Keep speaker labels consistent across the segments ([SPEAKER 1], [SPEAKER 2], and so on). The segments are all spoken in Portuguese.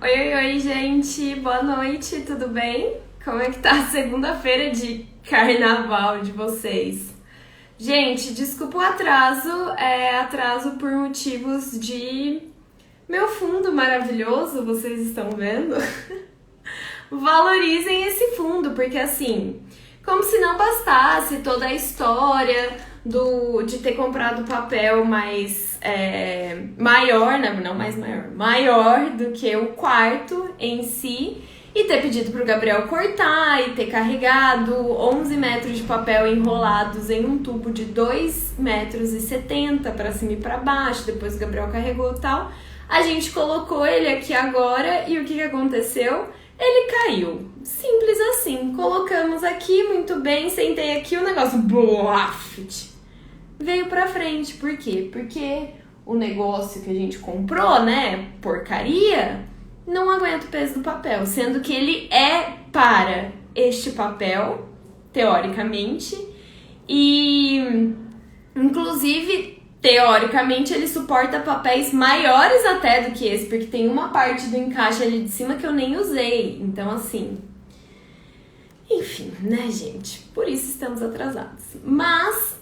[SPEAKER 1] Oi, gente, boa noite, tudo bem? Como é que tá a segunda-feira de carnaval de vocês? Gente, desculpa o atraso, atraso por motivos de meu fundo maravilhoso, vocês estão vendo? Valorizem esse fundo, porque assim, como se não bastasse toda a história de ter comprado papel mais maior, não mais maior do que o quarto em si, e ter pedido pro Gabriel cortar e ter carregado 11 metros de papel enrolados em um tubo de 2,70 metros para cima e para baixo. Depois o Gabriel carregou e tal. A gente colocou ele aqui agora e o que aconteceu? Ele caiu. Simples assim. Colocamos aqui, muito bem, sentei aqui, o negócio veio pra frente. Por quê? Porque o negócio que a gente comprou, né, porcaria, não aguenta o peso do papel, sendo que ele é para este papel, teoricamente, e inclusive, teoricamente, ele suporta papéis maiores até do que esse, porque tem uma parte do encaixe ali de cima que eu nem usei, então assim... Enfim, né, gente? Por isso estamos atrasados. Mas,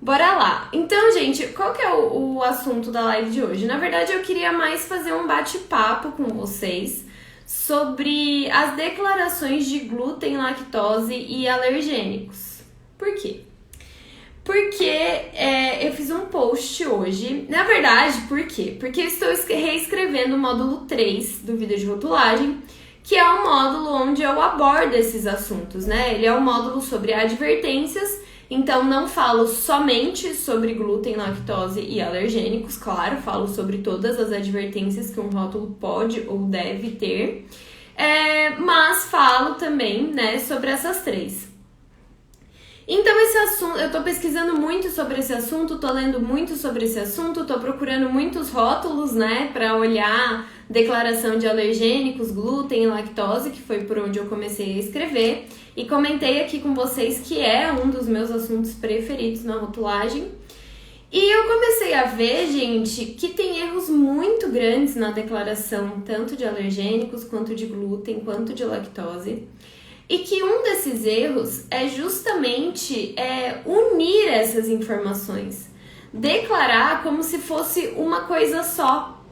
[SPEAKER 1] bora lá. Então, gente, qual que é o assunto da live de hoje? Na verdade, eu queria mais fazer um bate-papo com vocês sobre as declarações de glúten, lactose e alergênicos. Por quê? Porque eu fiz um post hoje. Na verdade, por quê? Porque eu estou reescrevendo o módulo 3 do vídeo de rotulagem, que é um módulo onde eu abordo esses assuntos, né? Ele é um módulo sobre advertências, então não falo somente sobre glúten, lactose e alergênicos, claro, falo sobre todas as advertências que um rótulo pode ou deve ter, mas falo também, né, sobre essas três. Então esse assunto, eu tô pesquisando muito sobre esse assunto, tô lendo muito sobre esse assunto, tô procurando muitos rótulos, né, pra olhar declaração de alergênicos, glúten e lactose, que foi por onde eu comecei a escrever, e comentei aqui com vocês que é um dos meus assuntos preferidos na rotulagem. E eu comecei a ver, gente, que tem erros muito grandes na declaração, tanto de alergênicos, quanto de glúten, quanto de lactose. E que um desses erros é justamente unir essas informações, declarar como se fosse uma coisa só,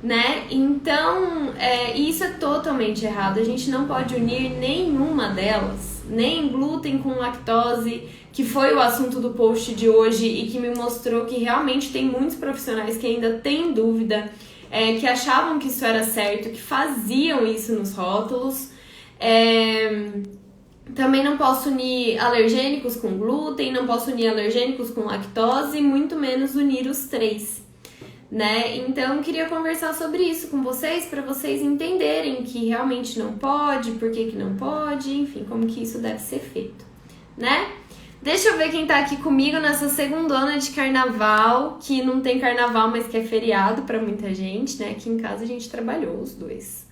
[SPEAKER 1] né? Então, isso é totalmente errado. A gente não pode unir nenhuma delas, nem glúten com lactose, que foi o assunto do post de hoje e que me mostrou que realmente tem muitos profissionais que ainda têm dúvida, que achavam que isso era certo, que faziam isso nos rótulos. Também não posso unir alergênicos com glúten, não posso unir alergênicos com lactose, muito menos unir os três, né? Então, eu queria conversar sobre isso com vocês, para vocês entenderem que realmente não pode, por que não pode, enfim, como que isso deve ser feito, né? Deixa eu ver quem tá aqui comigo nessa segundona de carnaval, que não tem carnaval, mas que é feriado para muita gente, né? Aqui em casa a gente trabalhou os dois.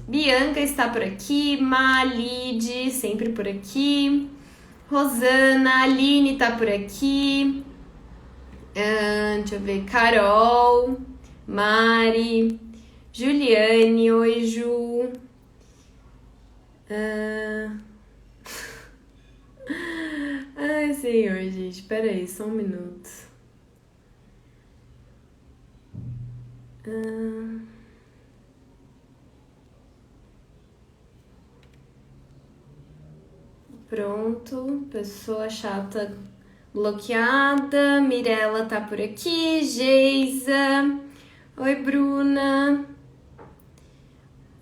[SPEAKER 1] Bianca está por aqui, Malide sempre por aqui, Rosana, Aline tá por aqui, deixa eu ver, Carol, Mari, Juliane, oi Ju, ai senhor, gente, peraí, só um minuto. Pronto, pessoa chata bloqueada, Mirella tá por aqui, Geisa, oi Bruna,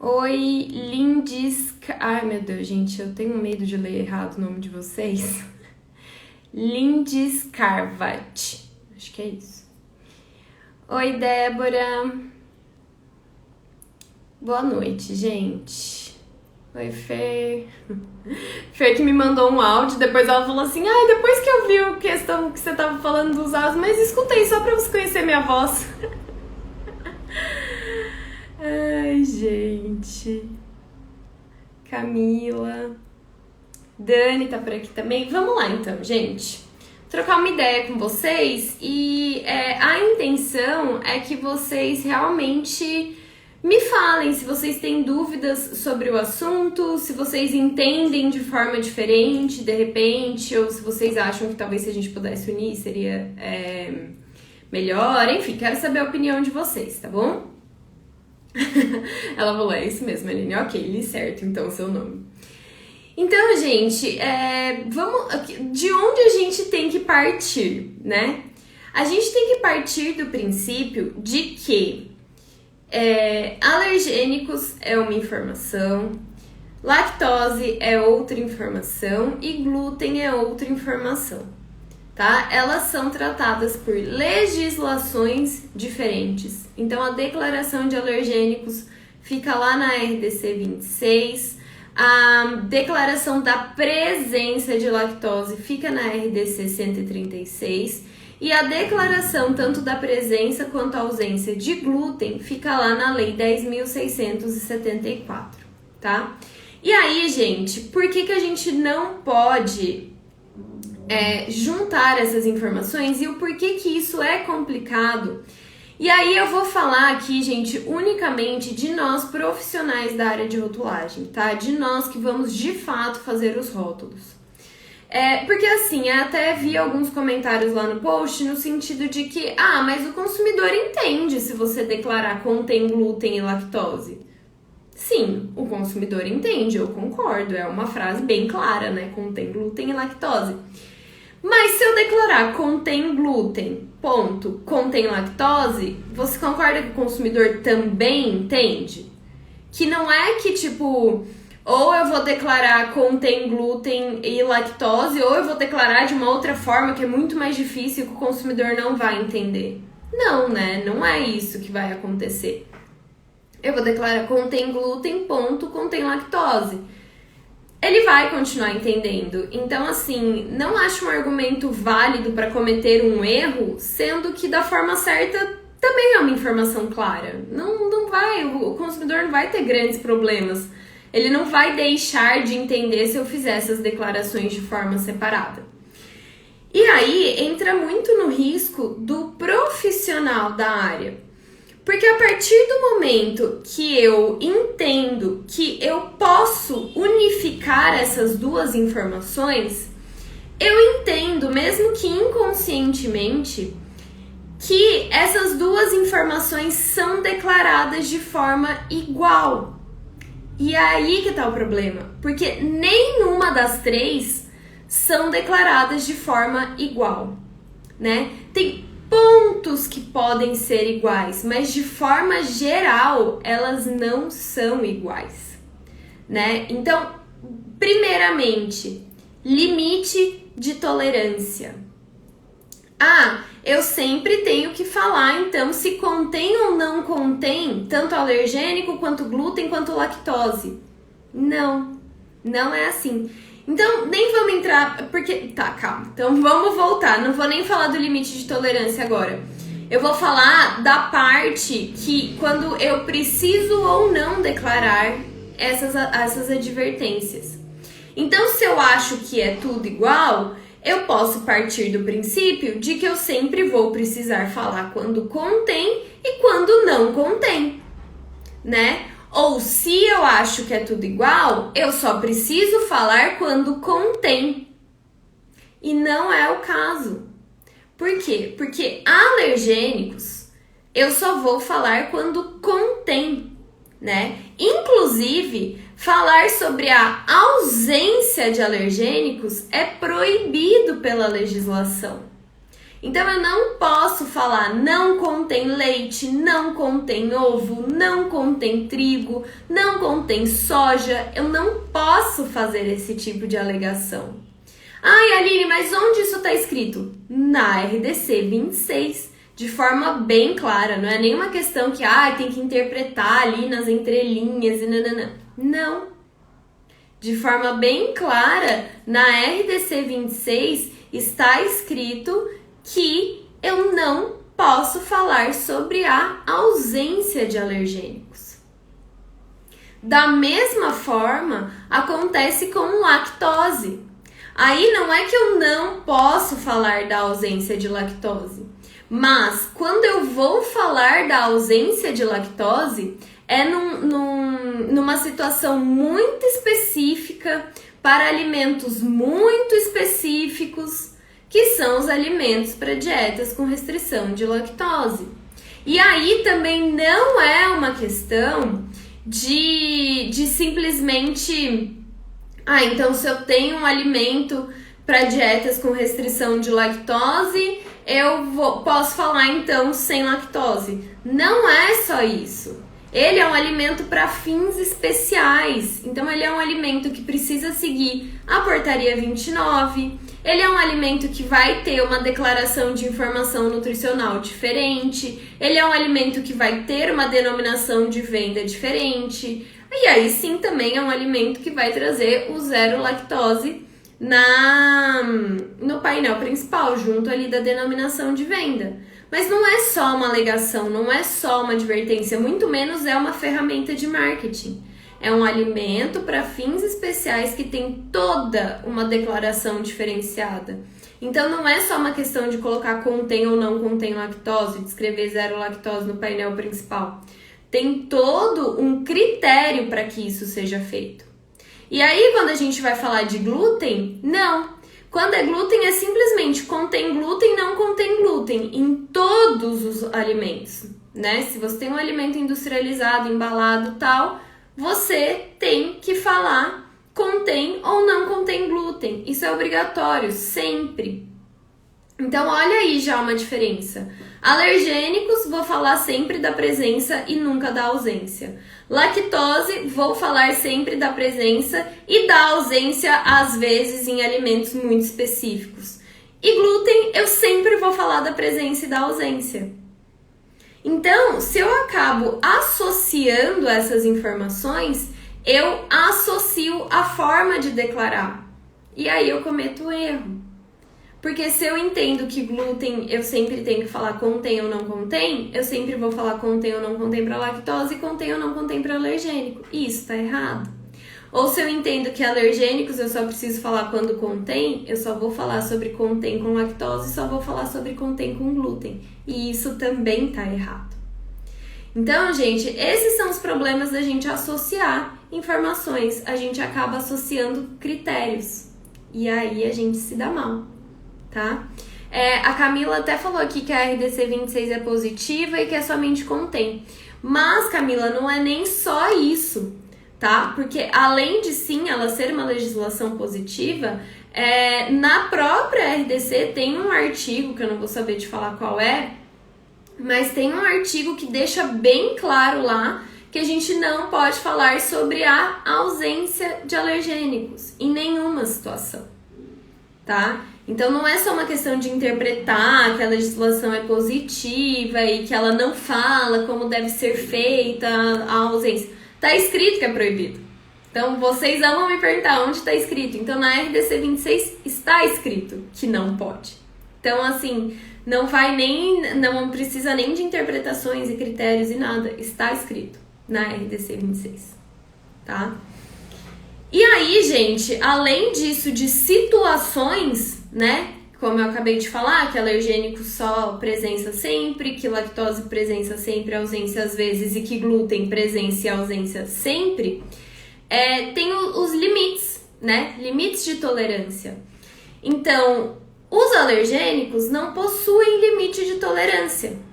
[SPEAKER 1] oi Lindis, ai meu Deus gente, eu tenho medo de ler errado o nome de vocês, Lindis Carvat, acho que é isso, oi Débora, boa noite gente. Oi, Fer. Fer que me mandou um áudio, depois ela falou assim, depois que eu vi a questão que você tava falando dos áudios, mas escutei só pra você conhecer minha voz. Ai, gente. Camila. Dani tá por aqui também. Vamos lá, então, gente. trocar uma ideia com vocês e a intenção é que vocês realmente me falem se vocês têm dúvidas sobre o assunto, se vocês entendem de forma diferente, de repente, ou se vocês acham que talvez se a gente pudesse unir seria melhor. Enfim, quero saber a opinião de vocês, tá bom? Ela falou, é isso mesmo, Aline. Ok, li certo então o seu nome. Então, gente, de onde a gente tem que partir, né? A gente tem que partir do princípio de que alergênicos é uma informação, lactose é outra informação e glúten é outra informação, tá? Elas são tratadas por legislações diferentes. Então, a declaração de alergênicos fica lá na RDC 26, a declaração da presença de lactose fica na RDC 136, e a declaração tanto da presença quanto a ausência de glúten fica lá na Lei 10.674, tá? E aí, gente, por que a gente não pode juntar essas informações e o porquê que isso é complicado? E aí eu vou falar aqui, gente, unicamente de nós profissionais da área de rotulagem, tá? De nós que vamos de fato fazer os rótulos. Porque assim, eu até vi alguns comentários lá no post no sentido de que, mas o consumidor entende se você declarar contém glúten e lactose. Sim, o consumidor entende, eu concordo, é uma frase bem clara, né? Contém glúten e lactose. Mas se eu declarar contém glúten, ponto, contém lactose, você concorda que o consumidor também entende? Que não é que, tipo, ou eu vou declarar contém glúten e lactose, ou eu vou declarar de uma outra forma que é muito mais difícil e que o consumidor não vai entender. Não, né? Não é isso que vai acontecer. Eu vou declarar contém glúten, ponto, contém lactose. Ele vai continuar entendendo. Então, assim, não acho um argumento válido para cometer um erro, sendo que da forma certa também é uma informação clara. Não vai, o consumidor não vai ter grandes problemas. Ele não vai deixar de entender se eu fizer essas declarações de forma separada. E aí entra muito no risco do profissional da área. Porque a partir do momento que eu entendo que eu posso unificar essas duas informações, eu entendo, mesmo que inconscientemente, que essas duas informações são declaradas de forma igual. E é aí que tá o problema, porque nenhuma das três são declaradas de forma igual, né? Tem pontos que podem ser iguais, mas de forma geral elas não são iguais, né? Então, primeiramente, limite de tolerância. Eu sempre tenho que falar, então, se contém ou não contém tanto alergênico, quanto glúten, quanto lactose. Não é assim. Então, nem vamos entrar, porque... Tá, calma. Então, vamos voltar. Não vou nem falar do limite de tolerância agora. Eu vou falar da parte que, quando eu preciso ou não declarar essas advertências. Então, se eu acho que é tudo igual, eu posso partir do princípio de que eu sempre vou precisar falar quando contém e quando não contém, né? Ou se eu acho que é tudo igual, eu só preciso falar quando contém. E não é o caso. Por quê? Porque alergênicos eu só vou falar quando contém, né? Inclusive, falar sobre a ausência de alergênicos é proibido pela legislação. Então, eu não posso falar não contém leite, não contém ovo, não contém trigo, não contém soja. Eu não posso fazer esse tipo de alegação. Aline, mas onde isso está escrito? Na RDC 26, de forma bem clara. Não é nenhuma questão que tem que interpretar ali nas entrelinhas e nananã. Não. De forma bem clara, na RDC 26 está escrito que eu não posso falar sobre a ausência de alergênicos. Da mesma forma, acontece com lactose. Aí não é que eu não posso falar da ausência de lactose, mas quando eu vou falar da ausência de lactose, é numa situação muito específica, para alimentos muito específicos, que são os alimentos para dietas com restrição de lactose. E aí também não é uma questão de simplesmente... então se eu tenho um alimento para dietas com restrição de lactose, posso falar então sem lactose. Não é só isso. Ele é um alimento para fins especiais. Então ele é um alimento que precisa seguir a portaria 29. Ele é um alimento que vai ter uma declaração de informação nutricional diferente. Ele é um alimento que vai ter uma denominação de venda diferente. E aí sim também é um alimento que vai trazer o zero lactose no painel principal, junto ali da denominação de venda. Mas não é só uma alegação, não é só uma advertência, muito menos é uma ferramenta de marketing. É um alimento para fins especiais que tem toda uma declaração diferenciada. Então não é só uma questão de colocar contém ou não contém lactose, de escrever zero lactose no painel principal. Tem todo um critério para que isso seja feito. E aí quando a gente vai falar de glúten, não. Quando é glúten, é simplesmente contém glúten, não contém glúten em todos os alimentos, né? Se você tem um alimento industrializado, embalado, tal, você tem que falar contém ou não contém glúten. Isso é obrigatório, sempre. Então, olha aí já uma diferença. Alergênicos, vou falar sempre da presença e nunca da ausência. Lactose, vou falar sempre da presença e da ausência, às vezes, em alimentos muito específicos. E glúten, eu sempre vou falar da presença e da ausência. Então, se eu acabo associando essas informações, eu associo a forma de declarar. E aí eu cometo erro. Porque se eu entendo que glúten eu sempre tenho que falar contém ou não contém, eu sempre vou falar contém ou não contém para lactose e contém ou não contém para alergênico. E isso tá errado. Ou se eu entendo que alergênicos eu só preciso falar quando contém, eu só vou falar sobre contém com lactose e só vou falar sobre contém com glúten. E isso também tá errado. Então, gente, esses são os problemas da gente associar informações. A gente acaba associando critérios. E aí a gente se dá mal. Tá? A Camila até falou aqui que a RDC 26 é positiva e que é somente contém. Mas, Camila, não é nem só isso, tá? Porque além de sim ela ser uma legislação positiva, na própria RDC tem um artigo, que eu não vou saber te falar qual é, mas tem um artigo que deixa bem claro lá que a gente não pode falar sobre a ausência de alergênicos em nenhuma situação, tá? Então não é só uma questão de interpretar que a legislação é positiva e que ela não fala como deve ser feita a ausência. Tá escrito que é proibido. Então vocês amam me perguntar onde está escrito. Então na RDC 26 está escrito que não pode. Então assim, não precisa nem de interpretações e critérios e nada. Está escrito na RDC 26, tá? E aí, gente, além disso, de situações, né? Como eu acabei de falar, que alergênico só presença sempre, que lactose presença sempre, ausência às vezes, e que glúten presença e ausência sempre, tem os limites, né? Limites de tolerância. Então, os alergênicos não possuem limite de tolerância.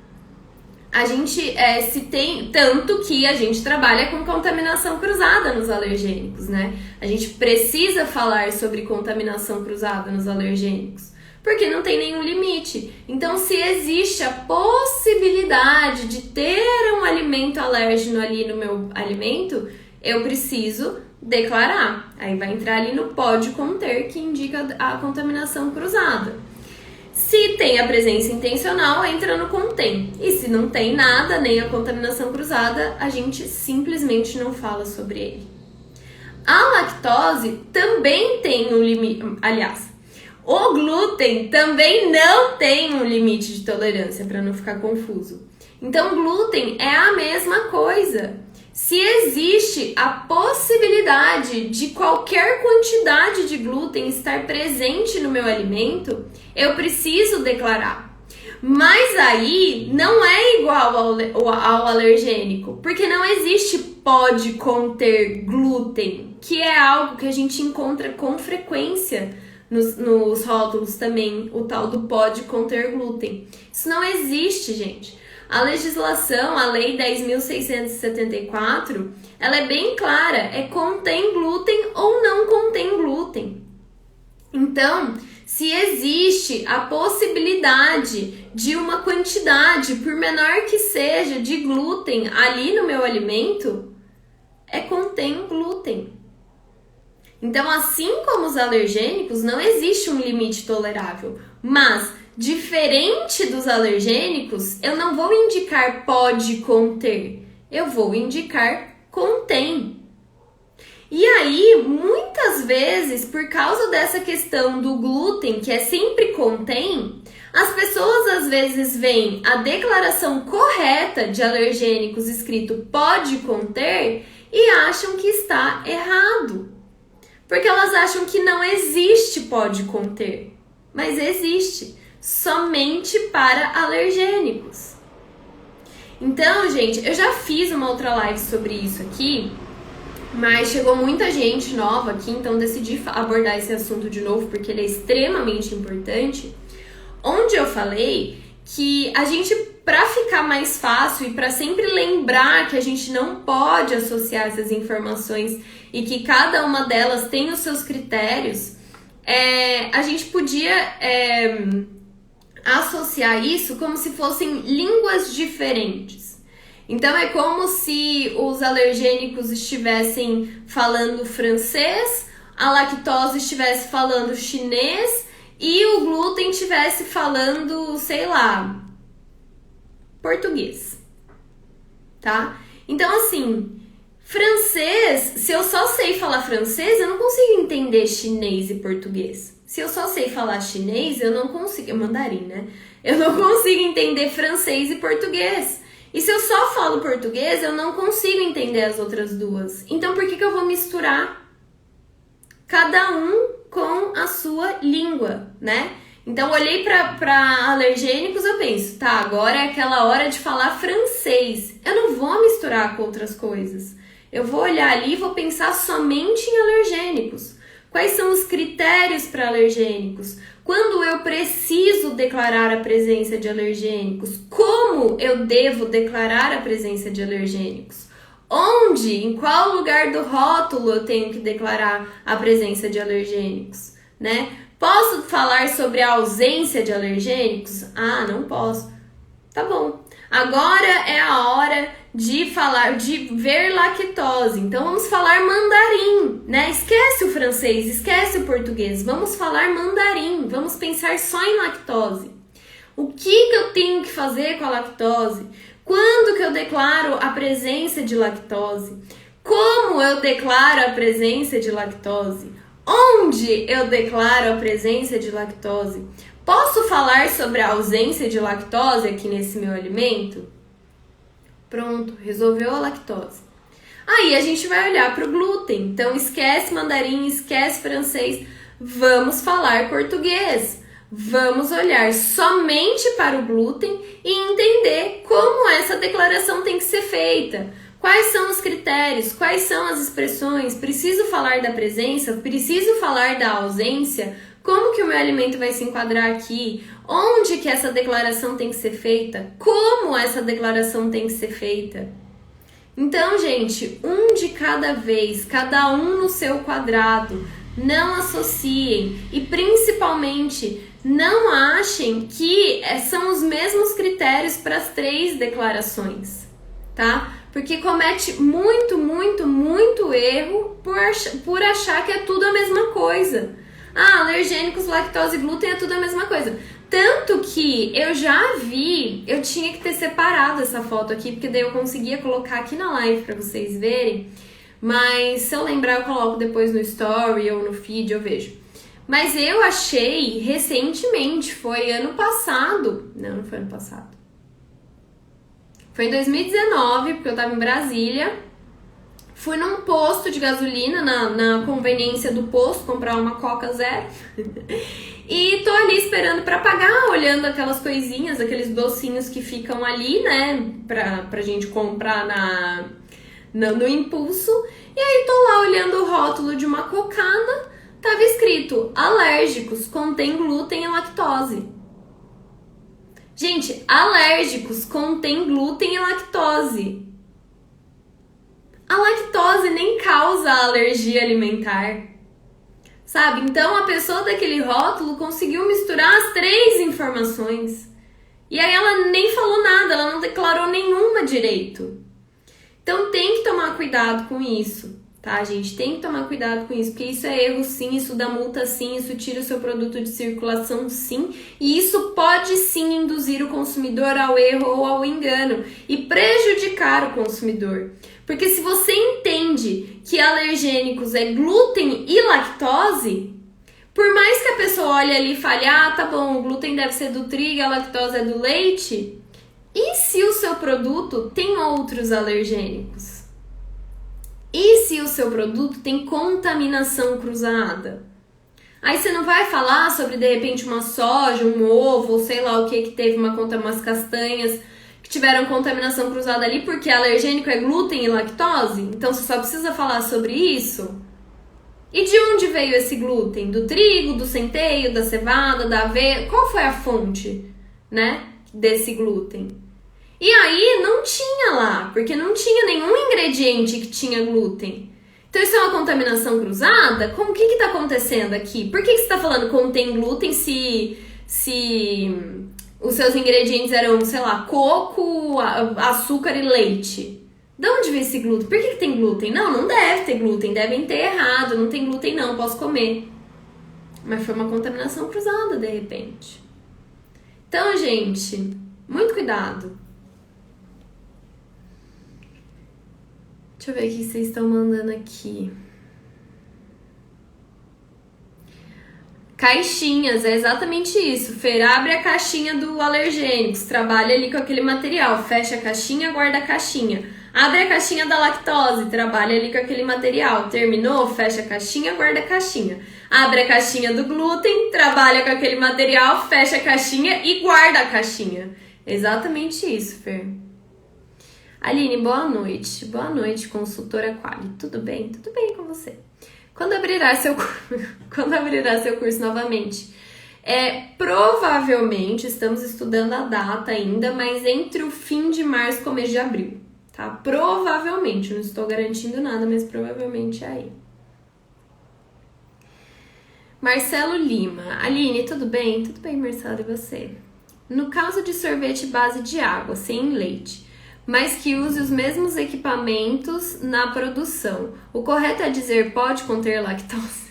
[SPEAKER 1] A gente tanto que a gente trabalha com contaminação cruzada nos alergênicos, né? A gente precisa falar sobre contaminação cruzada nos alergênicos, porque não tem nenhum limite. Então, se existe a possibilidade de ter um alimento alérgeno ali no meu alimento, eu preciso declarar. Aí vai entrar ali no pode conter, que indica a contaminação cruzada. Se tem a presença intencional, entra no contém. E se não tem nada, nem a contaminação cruzada, a gente simplesmente não fala sobre ele. A lactose também tem um limite. Aliás, o glúten também não tem um limite de tolerância, para não ficar confuso. Então, glúten é a mesma coisa. Se existe a possibilidade de qualquer quantidade de glúten estar presente no meu alimento, eu preciso declarar. Mas aí não é igual ao alergênico, porque não existe pode conter glúten, que é algo que a gente encontra com frequência nos rótulos também, o tal do pode conter glúten. Isso não existe, gente. A legislação, a Lei 10.674, ela é bem clara, contém glúten ou não contém glúten. Então, se existe a possibilidade de uma quantidade, por menor que seja, de glúten ali no meu alimento, contém glúten. Então, assim como os alergênicos, não existe um limite tolerável, mas diferente dos alergênicos, eu não vou indicar pode conter, eu vou indicar contém. E aí, muitas vezes, por causa dessa questão do glúten, que sempre contém, as pessoas às vezes veem a declaração correta de alergênicos escrito pode conter e acham que está errado. Porque elas acham que não existe pode conter, mas existe, somente para alergênicos. Então, gente, eu já fiz uma outra live sobre isso aqui, mas chegou muita gente nova aqui, então decidi abordar esse assunto de novo, porque ele é extremamente importante, onde eu falei que a gente, para ficar mais fácil e para sempre lembrar que a gente não pode associar essas informações e que cada uma delas tem os seus critérios, a gente podia associar isso como se fossem línguas diferentes. Então é como se os alergênicos estivessem falando francês, a lactose estivesse falando chinês e o glúten estivesse falando, sei lá, português, tá? Então, assim, francês, se eu só sei falar francês, eu não consigo entender chinês e português. Se eu só sei falar chinês, eu não consigo... mandarim, né? Eu não consigo entender francês e português. E se eu só falo português, eu não consigo entender as outras duas. Então, por que eu vou misturar? Cada um com a sua língua, né? Então, olhei para alergênicos, eu penso, tá, agora é aquela hora de falar francês. Eu não vou misturar com outras coisas. Eu vou olhar ali e vou pensar somente em alergênicos. Quais são os critérios para alergênicos? Quando eu preciso declarar a presença de alergênicos? Como eu devo declarar a presença de alergênicos? Onde, em qual lugar do rótulo eu tenho que declarar a presença de alergênicos, né? Posso falar sobre a ausência de alergênicos? Ah, não posso. Tá bom. Agora é a hora de falar, de ver lactose. Então vamos falar mandarim, né? Esquece o francês, esquece o português. Vamos falar mandarim, vamos pensar só em lactose. O que eu tenho que fazer com a lactose? Quando que eu declaro a presença de lactose? Como eu declaro a presença de lactose? Onde eu declaro a presença de lactose? Posso falar sobre a ausência de lactose aqui nesse meu alimento? Pronto, resolveu a lactose. Aí a gente vai olhar para o glúten. Então esquece mandarim, esquece francês. Vamos falar português. Vamos olhar somente para o glúten e entender como essa declaração tem que ser feita. Quais são os critérios? Quais são as expressões? Preciso falar da presença? Preciso falar da ausência? Como que o meu alimento vai se enquadrar aqui? Onde que essa declaração tem que ser feita? Como essa declaração tem que ser feita? Então, gente, um de cada vez, cada um no seu quadrado. Não associem e, principalmente, não achem que são os mesmos critérios para as 3 declarações, tá? Porque comete muito erro por achar que é tudo a mesma coisa. Ah, alergênicos, lactose e glúten é tudo a mesma coisa. Tanto que eu já vi, eu tinha que ter separado essa foto aqui, porque daí eu conseguia colocar aqui na live para vocês verem. Mas se eu lembrar, eu coloco depois no story ou no feed, eu vejo. Mas eu achei recentemente, foi ano passado. Não foi ano passado. Foi em 2019, porque eu tava em Brasília. Fui num posto de gasolina, na conveniência do posto, comprar uma Coca Zero. E tô ali esperando pra pagar, olhando aquelas coisinhas, aqueles docinhos que ficam ali, né? Pra gente comprar no impulso. E aí tô lá olhando o rótulo de uma cocada, tava escrito: alérgicos, contém glúten e lactose. Gente, alérgicos contém glúten e lactose. A lactose nem causa alergia alimentar, sabe? Então a pessoa daquele rótulo conseguiu misturar as 3 informações. E aí ela nem falou nada, ela não declarou nenhuma direito. Então tem que tomar cuidado com isso, tá, gente? Tem que tomar cuidado com isso, porque isso é erro sim, isso dá multa sim, isso tira o seu produto de circulação sim, e isso pode sim induzir o consumidor ao erro ou ao engano e prejudicar o consumidor. Porque se você entende que alergênicos é glúten e lactose, por mais que a pessoa olhe ali e fale: ah, tá bom, o glúten deve ser do trigo, a lactose é do leite, e se o seu produto tem outros alergênicos? E se o seu produto tem contaminação cruzada? Aí você não vai falar sobre, de repente, uma soja, um ovo, ou sei lá o que teve umas castanhas que tiveram contaminação cruzada ali, porque alergênico é glúten e lactose? Então você só precisa falar sobre isso? E de onde veio esse glúten? Do trigo, do centeio, da cevada, da aveia? Qual foi a fonte, né, desse glúten? E aí não tinha lá, porque não tinha nenhum ingrediente que tinha glúten. Então isso é uma contaminação cruzada? O que está acontecendo aqui? Por que você está falando contém glúten se os seus ingredientes eram, sei lá, coco, açúcar e leite? De onde veio esse glúten? Por que tem glúten? Não deve ter glúten, devem ter errado, não tem glúten não, posso comer. Mas foi uma contaminação cruzada, de repente. Então, gente, muito cuidado. Deixa eu ver o que vocês estão mandando aqui. Caixinhas, é exatamente isso. Fer, abre a caixinha do alergênicos, trabalha ali com aquele material, fecha a caixinha, guarda a caixinha. Abre a caixinha da lactose, trabalha ali com aquele material. Terminou? Fecha a caixinha, guarda a caixinha. Abre a caixinha do glúten, trabalha com aquele material, fecha a caixinha e guarda a caixinha. Exatamente isso, Fer. Aline, boa noite. Boa noite, consultora Quali. Tudo bem? Tudo bem com você? Quando abrirá seu curso novamente? Provavelmente, estamos estudando a data ainda, mas entre o fim de março e começo de abril, tá? Provavelmente, não estou garantindo nada, mas provavelmente é aí. Marcelo Lima. Aline, tudo bem? Tudo bem, Marcelo, e você? No caso de sorvete base de água, sem leite, mas que use os mesmos equipamentos na produção, o correto é dizer pode conter lactose?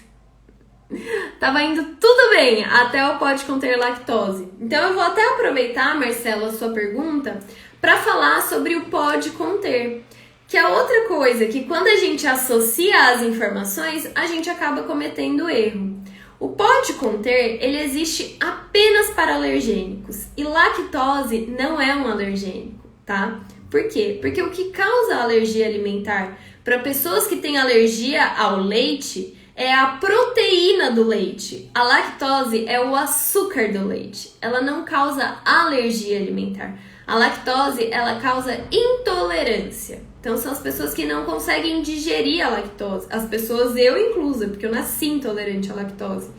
[SPEAKER 1] Tava indo tudo bem, até o pode conter lactose. Então eu vou até aproveitar, Marcelo, a sua pergunta, para falar sobre o pode conter, que é outra coisa que quando a gente associa as informações, a gente acaba cometendo erro. O pode conter, ele existe apenas para alergênicos, e lactose não é um alergênico, tá? Por quê? Porque o que causa alergia alimentar para pessoas que têm alergia ao leite é a proteína do leite. A lactose é o açúcar do leite. Ela não causa alergia alimentar. A lactose, ela causa intolerância. Então, são as pessoas que não conseguem digerir a lactose. As pessoas, eu inclusa, porque eu nasci intolerante à lactose.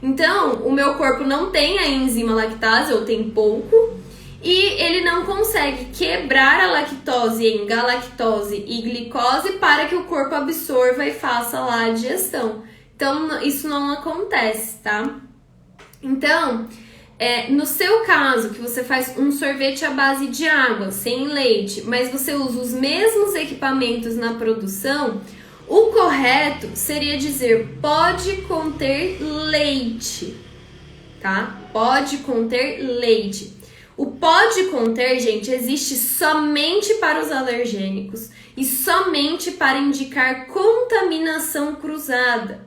[SPEAKER 1] Então, o meu corpo não tem a enzima lactase, ou tem pouco, e ele não consegue quebrar a lactose em galactose e glicose para que o corpo absorva e faça lá a digestão. Então, isso não acontece, tá? Então, no seu caso, que você faz um sorvete à base de água, sem leite, mas você usa os mesmos equipamentos na produção, o correto seria dizer pode conter leite, tá? Pode conter leite. O pode conter, gente, existe somente para os alergênicos e somente para indicar contaminação cruzada.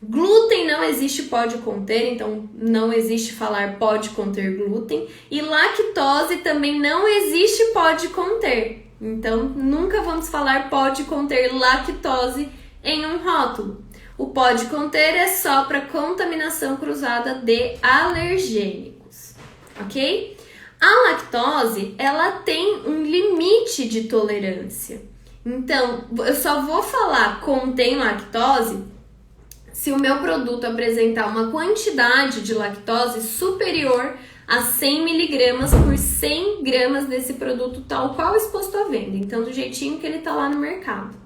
[SPEAKER 1] Glúten não existe pode conter, então não existe falar pode conter glúten. E lactose também não existe pode conter. Então, nunca vamos falar pode conter lactose em um rótulo. O pode conter é só para contaminação cruzada de alergênicos, ok? A lactose, ela tem um limite de tolerância. Então, eu só vou falar contém lactose se o meu produto apresentar uma quantidade de lactose superior a 100 miligramas por 100 gramas desse produto tal qual exposto à venda. Então, do jeitinho que ele tá lá no mercado,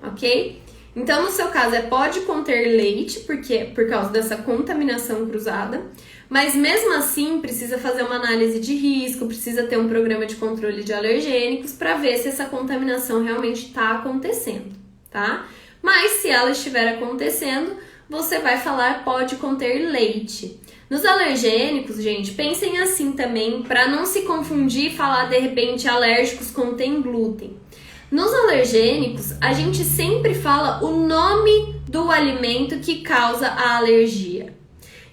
[SPEAKER 1] ok? Então, no seu caso, pode conter leite, porque por causa dessa contaminação cruzada, mas mesmo assim precisa fazer uma análise de risco, precisa ter um programa de controle de alergênicos para ver se essa contaminação realmente está acontecendo, tá? Mas se ela estiver acontecendo, você vai falar pode conter leite. Nos alergênicos, gente, pensem assim também, para não se confundir e falar de repente alérgicos contém glúten. Nos alergênicos, a gente sempre fala o nome do alimento que causa a alergia.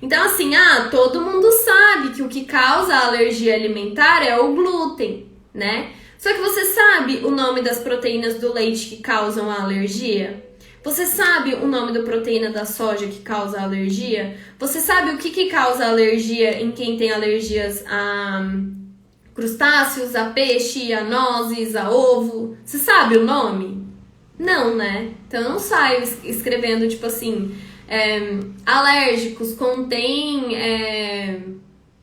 [SPEAKER 1] Então, assim, todo mundo sabe que o que causa a alergia alimentar é o glúten, né? Só que você sabe o nome das proteínas do leite que causam a alergia? Você sabe o nome da proteína da soja que causa a alergia? Você sabe o que causa alergia em quem tem alergias a crustáceos, a peixe, a nozes, a ovo? Você sabe o nome? Não, né? Então eu não saio escrevendo tipo assim, alérgicos contém,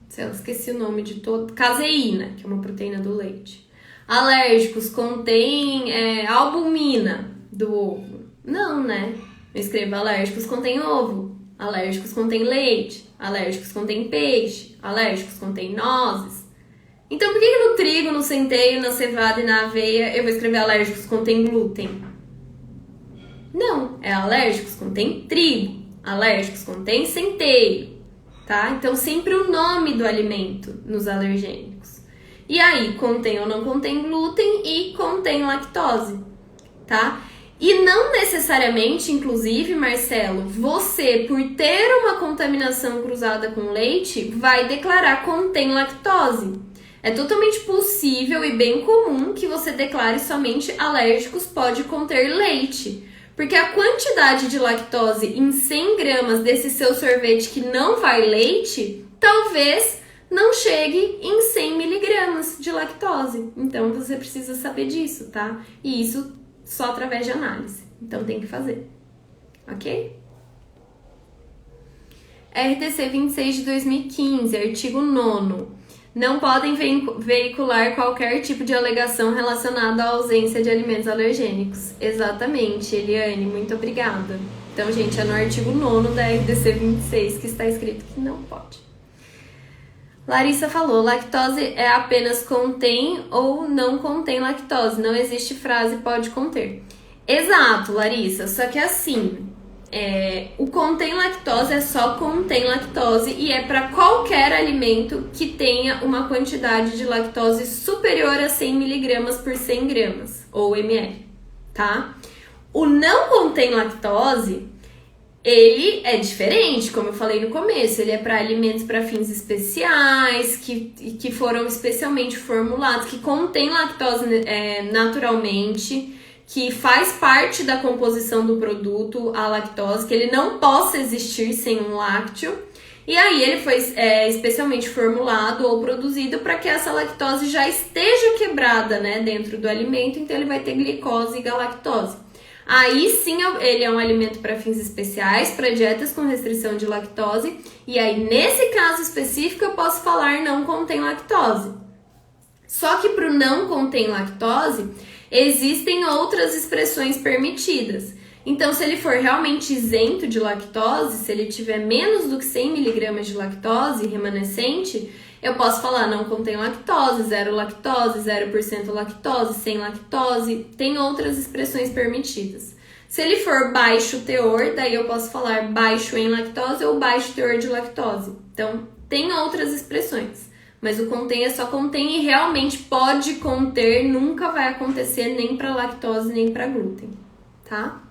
[SPEAKER 1] sei lá, esqueci o nome de todo, caseína, que é uma proteína do leite. Alérgicos contém albumina do ovo. Não, né? Eu escrevo alérgicos contém ovo, alérgicos contém leite, alérgicos contém peixe, alérgicos contém nozes. Então, por que no trigo, no centeio, na cevada e na aveia eu vou escrever alérgicos contém glúten? Não, é alérgicos contém trigo, alérgicos contém centeio, tá? Então, sempre o nome do alimento nos alergênicos. E aí, contém ou não contém glúten e contém lactose, tá? E não necessariamente, inclusive, Marcelo, você, por ter uma contaminação cruzada com leite, vai declarar contém lactose. É totalmente possível e bem comum que você declare somente alérgicos pode conter leite. Porque a quantidade de lactose em 100 gramas desse seu sorvete que não vai leite, talvez não chegue em 100 miligramas de lactose. Então, você precisa saber disso, tá? E isso só através de análise. Então, tem que fazer. Ok? RDC 26 de 2015, artigo 9º. Não podem veicular qualquer tipo de alegação relacionada à ausência de alimentos alergênicos. Exatamente, Eliane, muito obrigada. Então, gente, é no artigo 9º da RDC 26 que está escrito que não pode. Larissa falou, lactose é apenas contém ou não contém lactose. Não existe frase pode conter. Exato, Larissa, só que assim... o contém lactose é só contém lactose e é para qualquer alimento que tenha uma quantidade de lactose superior a 100 miligramas por 100 gramas ou ml, tá? O não contém lactose, ele é diferente, como eu falei no começo, ele é para alimentos para fins especiais, que foram especialmente formulados, que contém lactose naturalmente, que faz parte da composição do produto, a lactose, que ele não possa existir sem um lácteo. E aí ele foi especialmente formulado ou produzido para que essa lactose já esteja quebrada, né, dentro do alimento, então ele vai ter glicose e galactose. Aí sim ele é um alimento para fins especiais, para dietas com restrição de lactose, e aí nesse caso específico eu posso falar não contém lactose. Só que para o não contém lactose, existem outras expressões permitidas. Então, se ele for realmente isento de lactose, se ele tiver menos do que 100 miligramas de lactose remanescente, eu posso falar não contém lactose, 0% lactose, sem lactose, tem outras expressões permitidas. Se ele for baixo teor, daí eu posso falar baixo em lactose ou baixo teor de lactose. Então, tem outras expressões. Mas o contém é só contém e realmente pode conter, nunca vai acontecer nem para lactose nem para glúten, tá?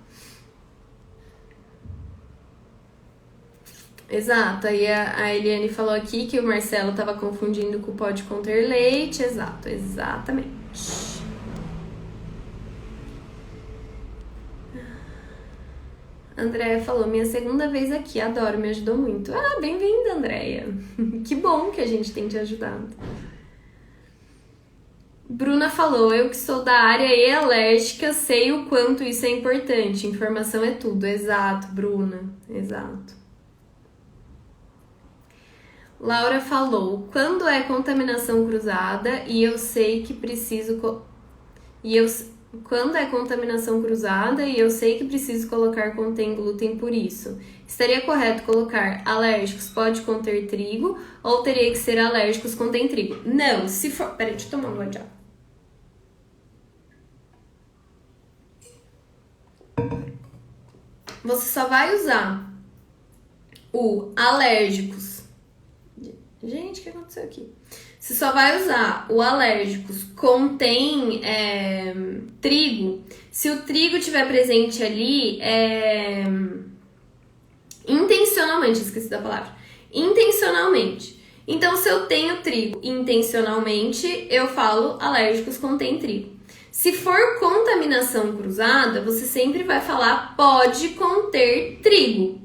[SPEAKER 1] Exato, aí a Eliane falou aqui que o Marcelo estava confundindo com pode conter leite, exatamente. Andréia falou, minha segunda vez aqui, adoro, me ajudou muito. Ah, bem-vinda, Andréia. Que bom que a gente tem te ajudado. Bruna falou, eu que sou da área e alérgica, sei o quanto isso é importante. Informação é tudo. Exato, Bruna. Exato. Laura falou, quando é contaminação cruzada e eu sei que preciso... Quando é contaminação cruzada e eu sei que preciso colocar contém glúten por isso, estaria correto colocar alérgicos pode conter trigo ou teria que ser alérgicos contém trigo? Não, se for... Peraí, deixa eu tomar uma água. Você só vai usar o alérgicos. Gente, o que aconteceu aqui? Você só vai usar o alérgicos contém trigo se o trigo estiver presente ali intencionalmente, esqueci da palavra. Intencionalmente. Então, se eu tenho trigo intencionalmente, eu falo alérgicos contém trigo. Se for contaminação cruzada, você sempre vai falar pode conter trigo,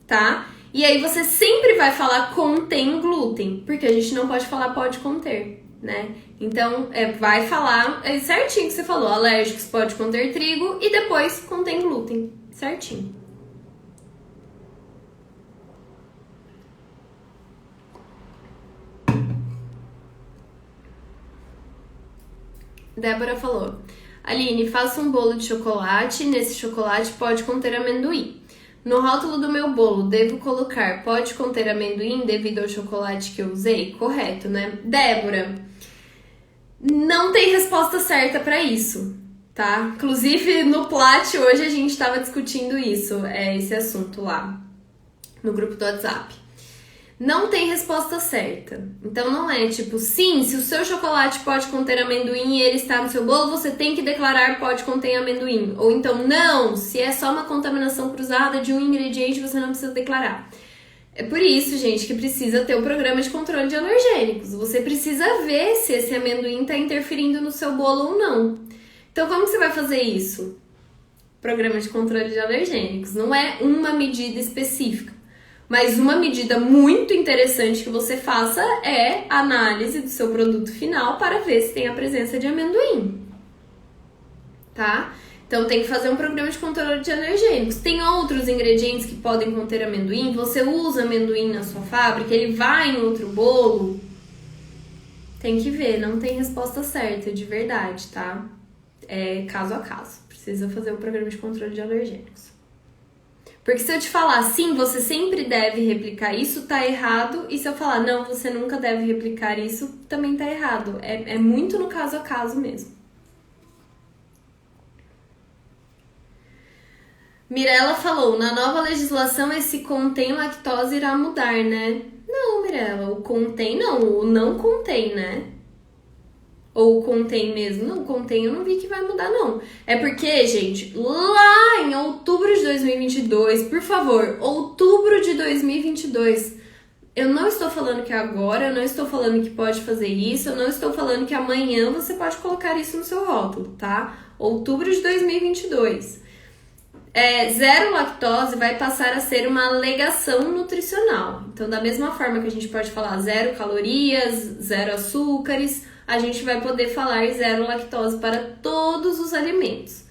[SPEAKER 1] tá? E aí você sempre vai falar contém glúten, porque a gente não pode falar pode conter, né? Então, vai falar certinho que você falou, alérgicos pode conter trigo e depois contém glúten, certinho. Débora falou, Aline, faça um bolo de chocolate, nesse chocolate pode conter amendoim. No rótulo do meu bolo, devo colocar pode conter amendoim devido ao chocolate que eu usei? Correto, né? Débora, não tem resposta certa para isso, tá? Inclusive, no Plat, hoje a gente estava discutindo isso, esse assunto lá, no grupo do WhatsApp. Não tem resposta certa. Então não é tipo, sim, se o seu chocolate pode conter amendoim e ele está no seu bolo, você tem que declarar pode conter amendoim. Ou então, não, se é só uma contaminação cruzada de um ingrediente, você não precisa declarar. É por isso, gente, que precisa ter o programa de controle de alergênicos. Você precisa ver se esse amendoim está interferindo no seu bolo ou não. Então, como que você vai fazer isso? Programa de controle de alergênicos. Não é uma medida específica. Mas uma medida muito interessante que você faça é a análise do seu produto final para ver se tem a presença de amendoim, tá? Então tem que fazer um programa de controle de alergênicos. Tem outros ingredientes que podem conter amendoim, você usa amendoim na sua fábrica, ele vai em outro bolo. Tem que ver, não tem resposta certa de verdade, tá? É caso a caso, precisa fazer um programa de controle de alergênicos. Porque se eu te falar, sim, você sempre deve replicar isso, tá errado. E se eu falar, não, você nunca deve replicar isso, também tá errado. É muito no caso a caso mesmo. Mirella falou, na nova legislação esse contém lactose irá mudar, né? Não, Mirella, o contém não, o não contém, né? Ou contém mesmo? Não, contém eu não vi que vai mudar, não. É porque, gente, lá em outubro de 2022, por favor, outubro de 2022, eu não estou falando que agora, eu não estou falando que pode fazer isso, eu não estou falando que amanhã você pode colocar isso no seu rótulo, tá? Outubro de 2022. Zero lactose vai passar a ser uma alegação nutricional. Então, da mesma forma que a gente pode falar zero calorias, zero açúcares, a gente vai poder falar zero lactose para todos os alimentos.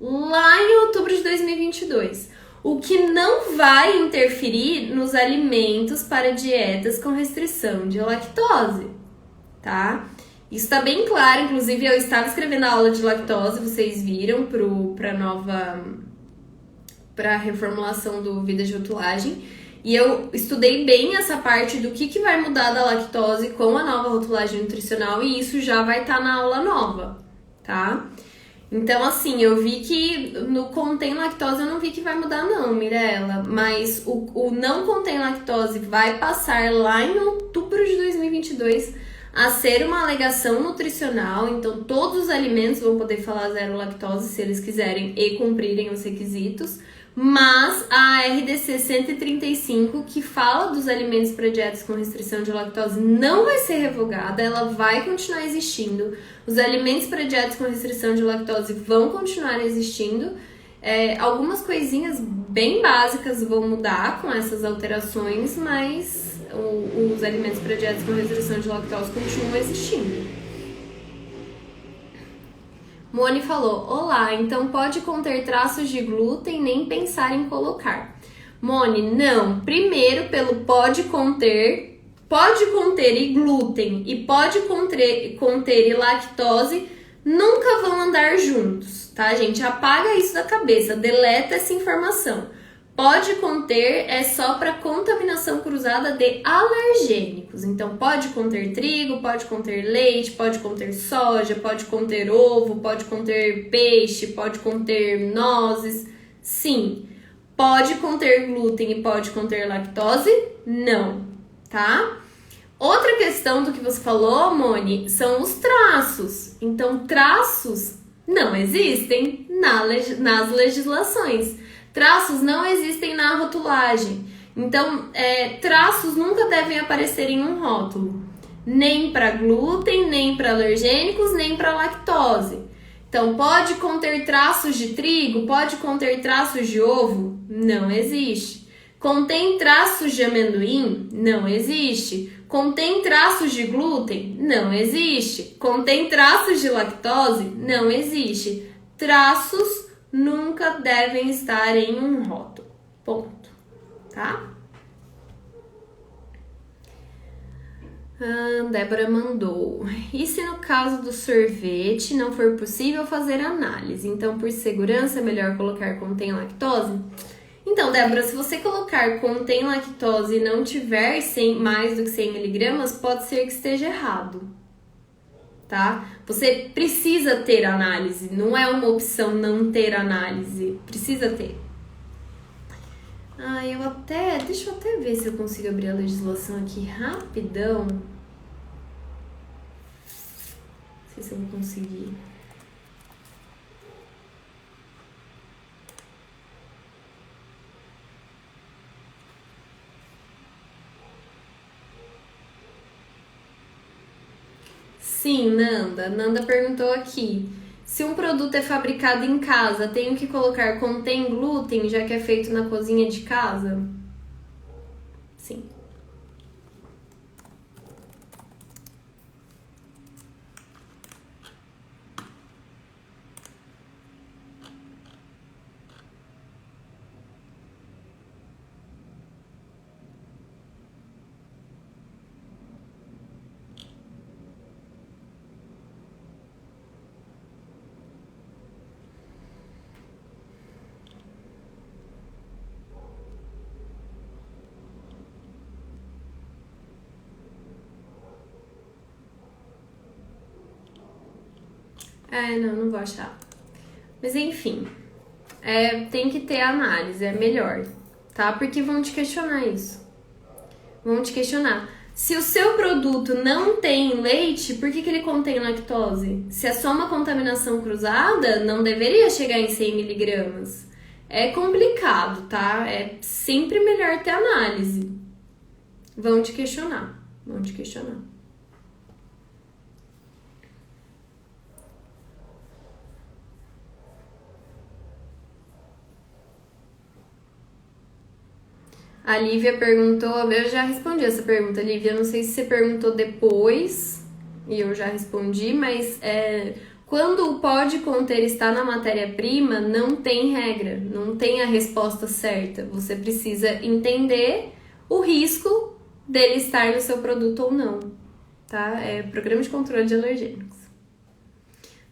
[SPEAKER 1] Lá em outubro de 2022. O que não vai interferir nos alimentos para dietas com restrição de lactose, tá? Isso está bem claro, inclusive eu estava escrevendo a aula de lactose, vocês viram, para a reformulação do Vida de Rotulagem. E eu estudei bem essa parte do que vai mudar da lactose com a nova rotulagem nutricional e isso já vai estar na aula nova, tá? Então, assim, eu vi que no contém lactose eu não vi que vai mudar não, Mirella. Mas o não contém lactose vai passar lá em outubro de 2022 a ser uma alegação nutricional. Então, todos os alimentos vão poder falar zero lactose se eles quiserem e cumprirem os requisitos. Mas a RDC 135, que fala dos alimentos para dietas com restrição de lactose, não vai ser revogada, ela vai continuar existindo. Os alimentos para dietas com restrição de lactose vão continuar existindo. Algumas coisinhas bem básicas vão mudar com essas alterações, mas os alimentos para dietas com restrição de lactose continuam existindo. Moni falou, olá, então pode conter traços de glúten, nem pensar em colocar. Moni, não. Primeiro, pelo pode conter e glúten e pode conter e lactose nunca vão andar juntos, tá, gente? Apaga isso da cabeça, deleta essa informação. Pode conter é só para contaminação cruzada de alergênicos. Então, pode conter trigo, pode conter leite, pode conter soja, pode conter ovo, pode conter peixe, pode conter nozes. Sim. Pode conter glúten e pode conter lactose? Não, tá? Outra questão do que você falou, Moni, são os traços. Então, traços não existem nas legislações. Traços não existem na rotulagem. Então, traços nunca devem aparecer em um rótulo. Nem para glúten, nem para alergênicos, nem para lactose. Então, pode conter traços de trigo? Pode conter traços de ovo? Não existe. Contém traços de amendoim? Não existe. Contém traços de glúten? Não existe. Contém traços de lactose? Não existe. Traços nunca devem estar em um rótulo. Ponto. Tá? Débora mandou. E se no caso do sorvete não for possível fazer análise? Então, por segurança, é melhor colocar contém lactose? Então, Débora, se você colocar contém lactose e não tiver mais do que 100 mg, pode ser que esteja errado. Tá? Você precisa ter análise, não é uma opção não ter análise, precisa ter. Deixa eu até ver se eu consigo abrir a legislação aqui rapidão. Não sei se eu vou conseguir. Sim, Nanda. Nanda perguntou aqui. Se um produto é fabricado em casa, tenho que colocar contém glúten, já que é feito na cozinha de casa? Sim. Não vou achar. Mas enfim, tem que ter análise, é melhor, tá? Porque vão te questionar isso. Vão te questionar. Se o seu produto não tem leite, por que ele contém lactose? Se é só uma contaminação cruzada, não deveria chegar em 100 mg. É complicado, tá? É sempre melhor ter análise. Vão te questionar. Vão te questionar. A Lívia perguntou, eu já respondi essa pergunta, Lívia, não sei se você perguntou depois e eu já respondi, mas quando o pode conter está na matéria-prima, não tem regra, não tem a resposta certa. Você precisa entender o risco dele estar no seu produto ou não, tá? É Programa de Controle de Alergênicos.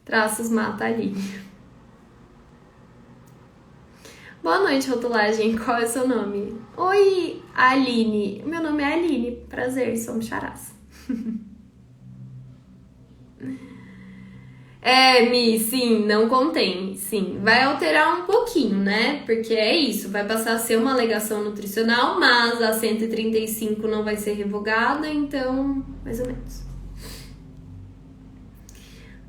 [SPEAKER 1] Traços mata a Lívia. Boa noite, rotulagem. Qual é o seu nome? Oi, Aline. Meu nome é Aline. Prazer, somos charás. Mi, sim, não contém. Sim, vai alterar um pouquinho, né? Porque é isso, vai passar a ser uma alegação nutricional, mas a 135 não vai ser revogada, então, mais ou menos.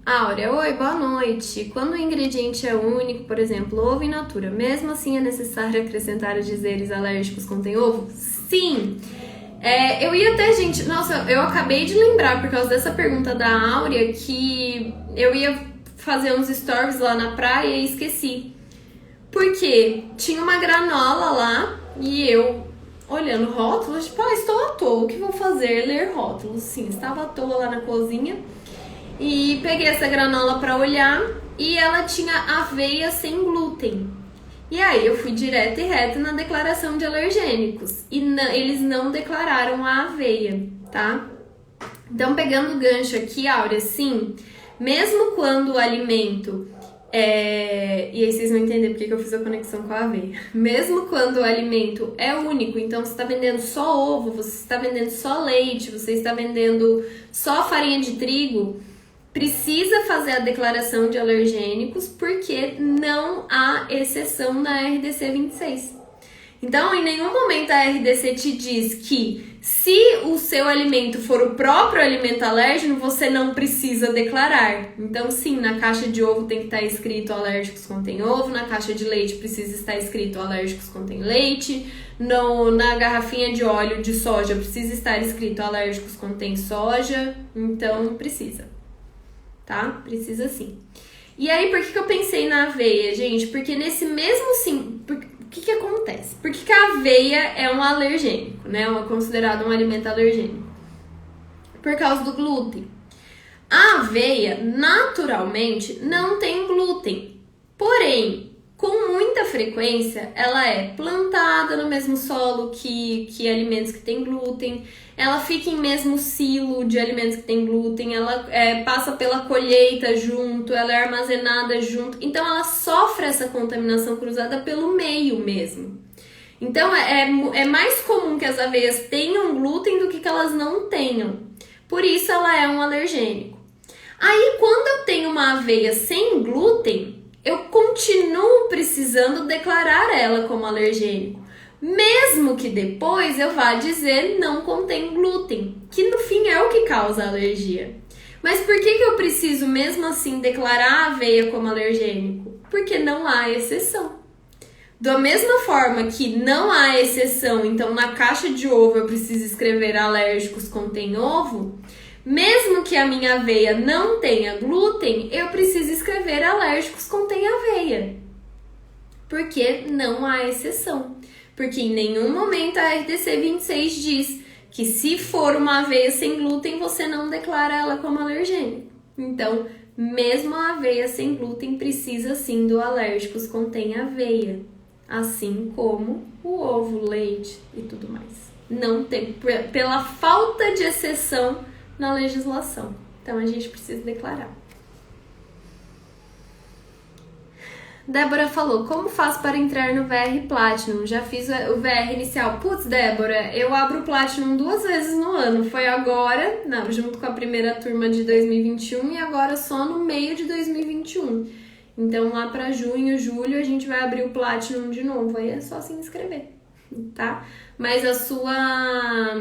[SPEAKER 1] Áurea, oi, boa noite. Quando o ingrediente é único, por exemplo, ovo in natura, mesmo assim é necessário acrescentar os dizeres alérgicos contém ovo? Sim! Eu ia até, gente... Nossa, eu acabei de lembrar, por causa dessa pergunta da Áurea, que eu ia fazer uns stories lá na praia e esqueci. Porque tinha uma granola lá e eu olhando rótulos, tipo, estou à toa, o que vou fazer? Ler rótulos. Sim, estava à toa lá na cozinha e peguei essa granola para olhar e ela tinha aveia sem glúten. E aí eu fui direto e reto na declaração de alergênicos e eles não declararam a aveia, tá? Então, pegando o gancho aqui, Áurea, sim, mesmo quando o alimento e aí vocês vão entender porque que eu fiz a conexão com a aveia. Mesmo quando o alimento é único, então você está vendendo só ovo, você está vendendo só leite, você está vendendo só farinha de trigo, precisa fazer a declaração de alergênicos porque não há exceção na RDC 26. Então, em nenhum momento a RDC te diz que se o seu alimento for o próprio alimento alérgeno, você não precisa declarar. Então, sim, na caixa de ovo tem que estar escrito alérgicos contém ovo, na caixa de leite precisa estar escrito alérgicos contém leite, na garrafinha de óleo de soja precisa estar escrito alérgicos contém soja, então precisa, tá? Precisa sim. E aí, por que eu pensei na aveia, gente? Porque nesse mesmo sim... O que acontece? Por que a aveia é um alergênico, né? É considerado um alimento alergênico? Por causa do glúten. A aveia, naturalmente, não tem glúten. Porém, com muita frequência, ela é plantada no mesmo solo que alimentos que têm glúten. Ela fica em mesmo silo de alimentos que têm glúten. Ela passa pela colheita junto, ela é armazenada junto. Então, ela sofre essa contaminação cruzada pelo meio mesmo. Então, é mais comum que as aveias tenham glúten do que elas não tenham. Por isso, ela é um alergênico. Aí, quando eu tenho uma aveia sem glúten, eu continuo precisando declarar ela como alergênico. Mesmo que depois eu vá dizer não contém glúten, que no fim é o que causa a alergia. Mas por que eu preciso mesmo assim declarar a aveia como alergênico? Porque não há exceção. Da mesma forma que não há exceção, então na caixa de ovo eu preciso escrever alérgicos contém ovo, mesmo que a minha aveia não tenha glúten, eu preciso escrever alérgicos contém aveia. Porque não há exceção. Porque em nenhum momento a RDC 26 diz que se for uma aveia sem glúten, você não declara ela como alergênico. Então, mesmo a aveia sem glúten precisa sim do alérgicos contém aveia. Assim como o ovo, o leite e tudo mais. Não tem, pela falta de exceção na legislação. Então, a gente precisa declarar. Débora falou, como faço para entrar no VR Platinum? Já fiz o VR inicial. Putz, Débora, eu abro o Platinum 2 vezes no ano. Foi agora, junto com a primeira turma de 2021 e agora só no meio de 2021. Então, lá para junho, julho, a gente vai abrir o Platinum de novo. Aí é só se inscrever, tá? Mas a sua...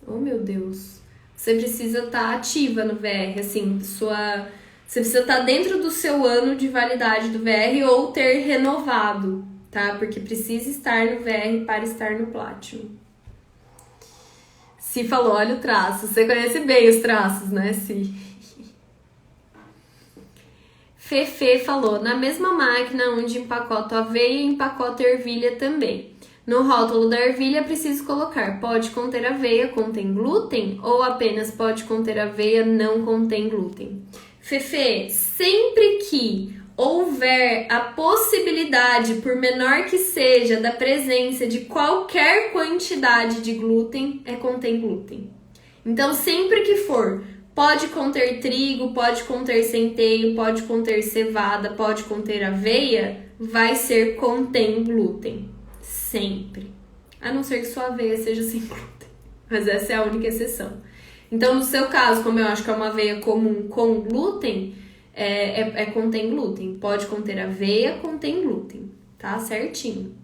[SPEAKER 1] Oh, meu Deus. Você precisa estar ativa no VR, assim, você precisa estar dentro do seu ano de validade do VR ou ter renovado, tá? Porque precisa estar no VR para estar no Platinum. Si falou, olha o traço. Você conhece bem os traços, né, Si? Fefe falou, na mesma máquina onde empacoto aveia, empacoto ervilha também. No rótulo da ervilha, preciso colocar, pode conter aveia, contém glúten? Ou apenas pode conter aveia, não contém glúten? Fefe, sempre que houver a possibilidade, por menor que seja, da presença de qualquer quantidade de glúten, contém glúten. Então, sempre que for, pode conter trigo, pode conter centeio, pode conter cevada, pode conter aveia, vai ser contém glúten. Sempre. A não ser que sua aveia seja sem glúten. Mas essa é a única exceção. Então, no seu caso, como eu acho que é uma aveia comum com glúten, contém glúten. Pode conter aveia, contém glúten. Tá certinho.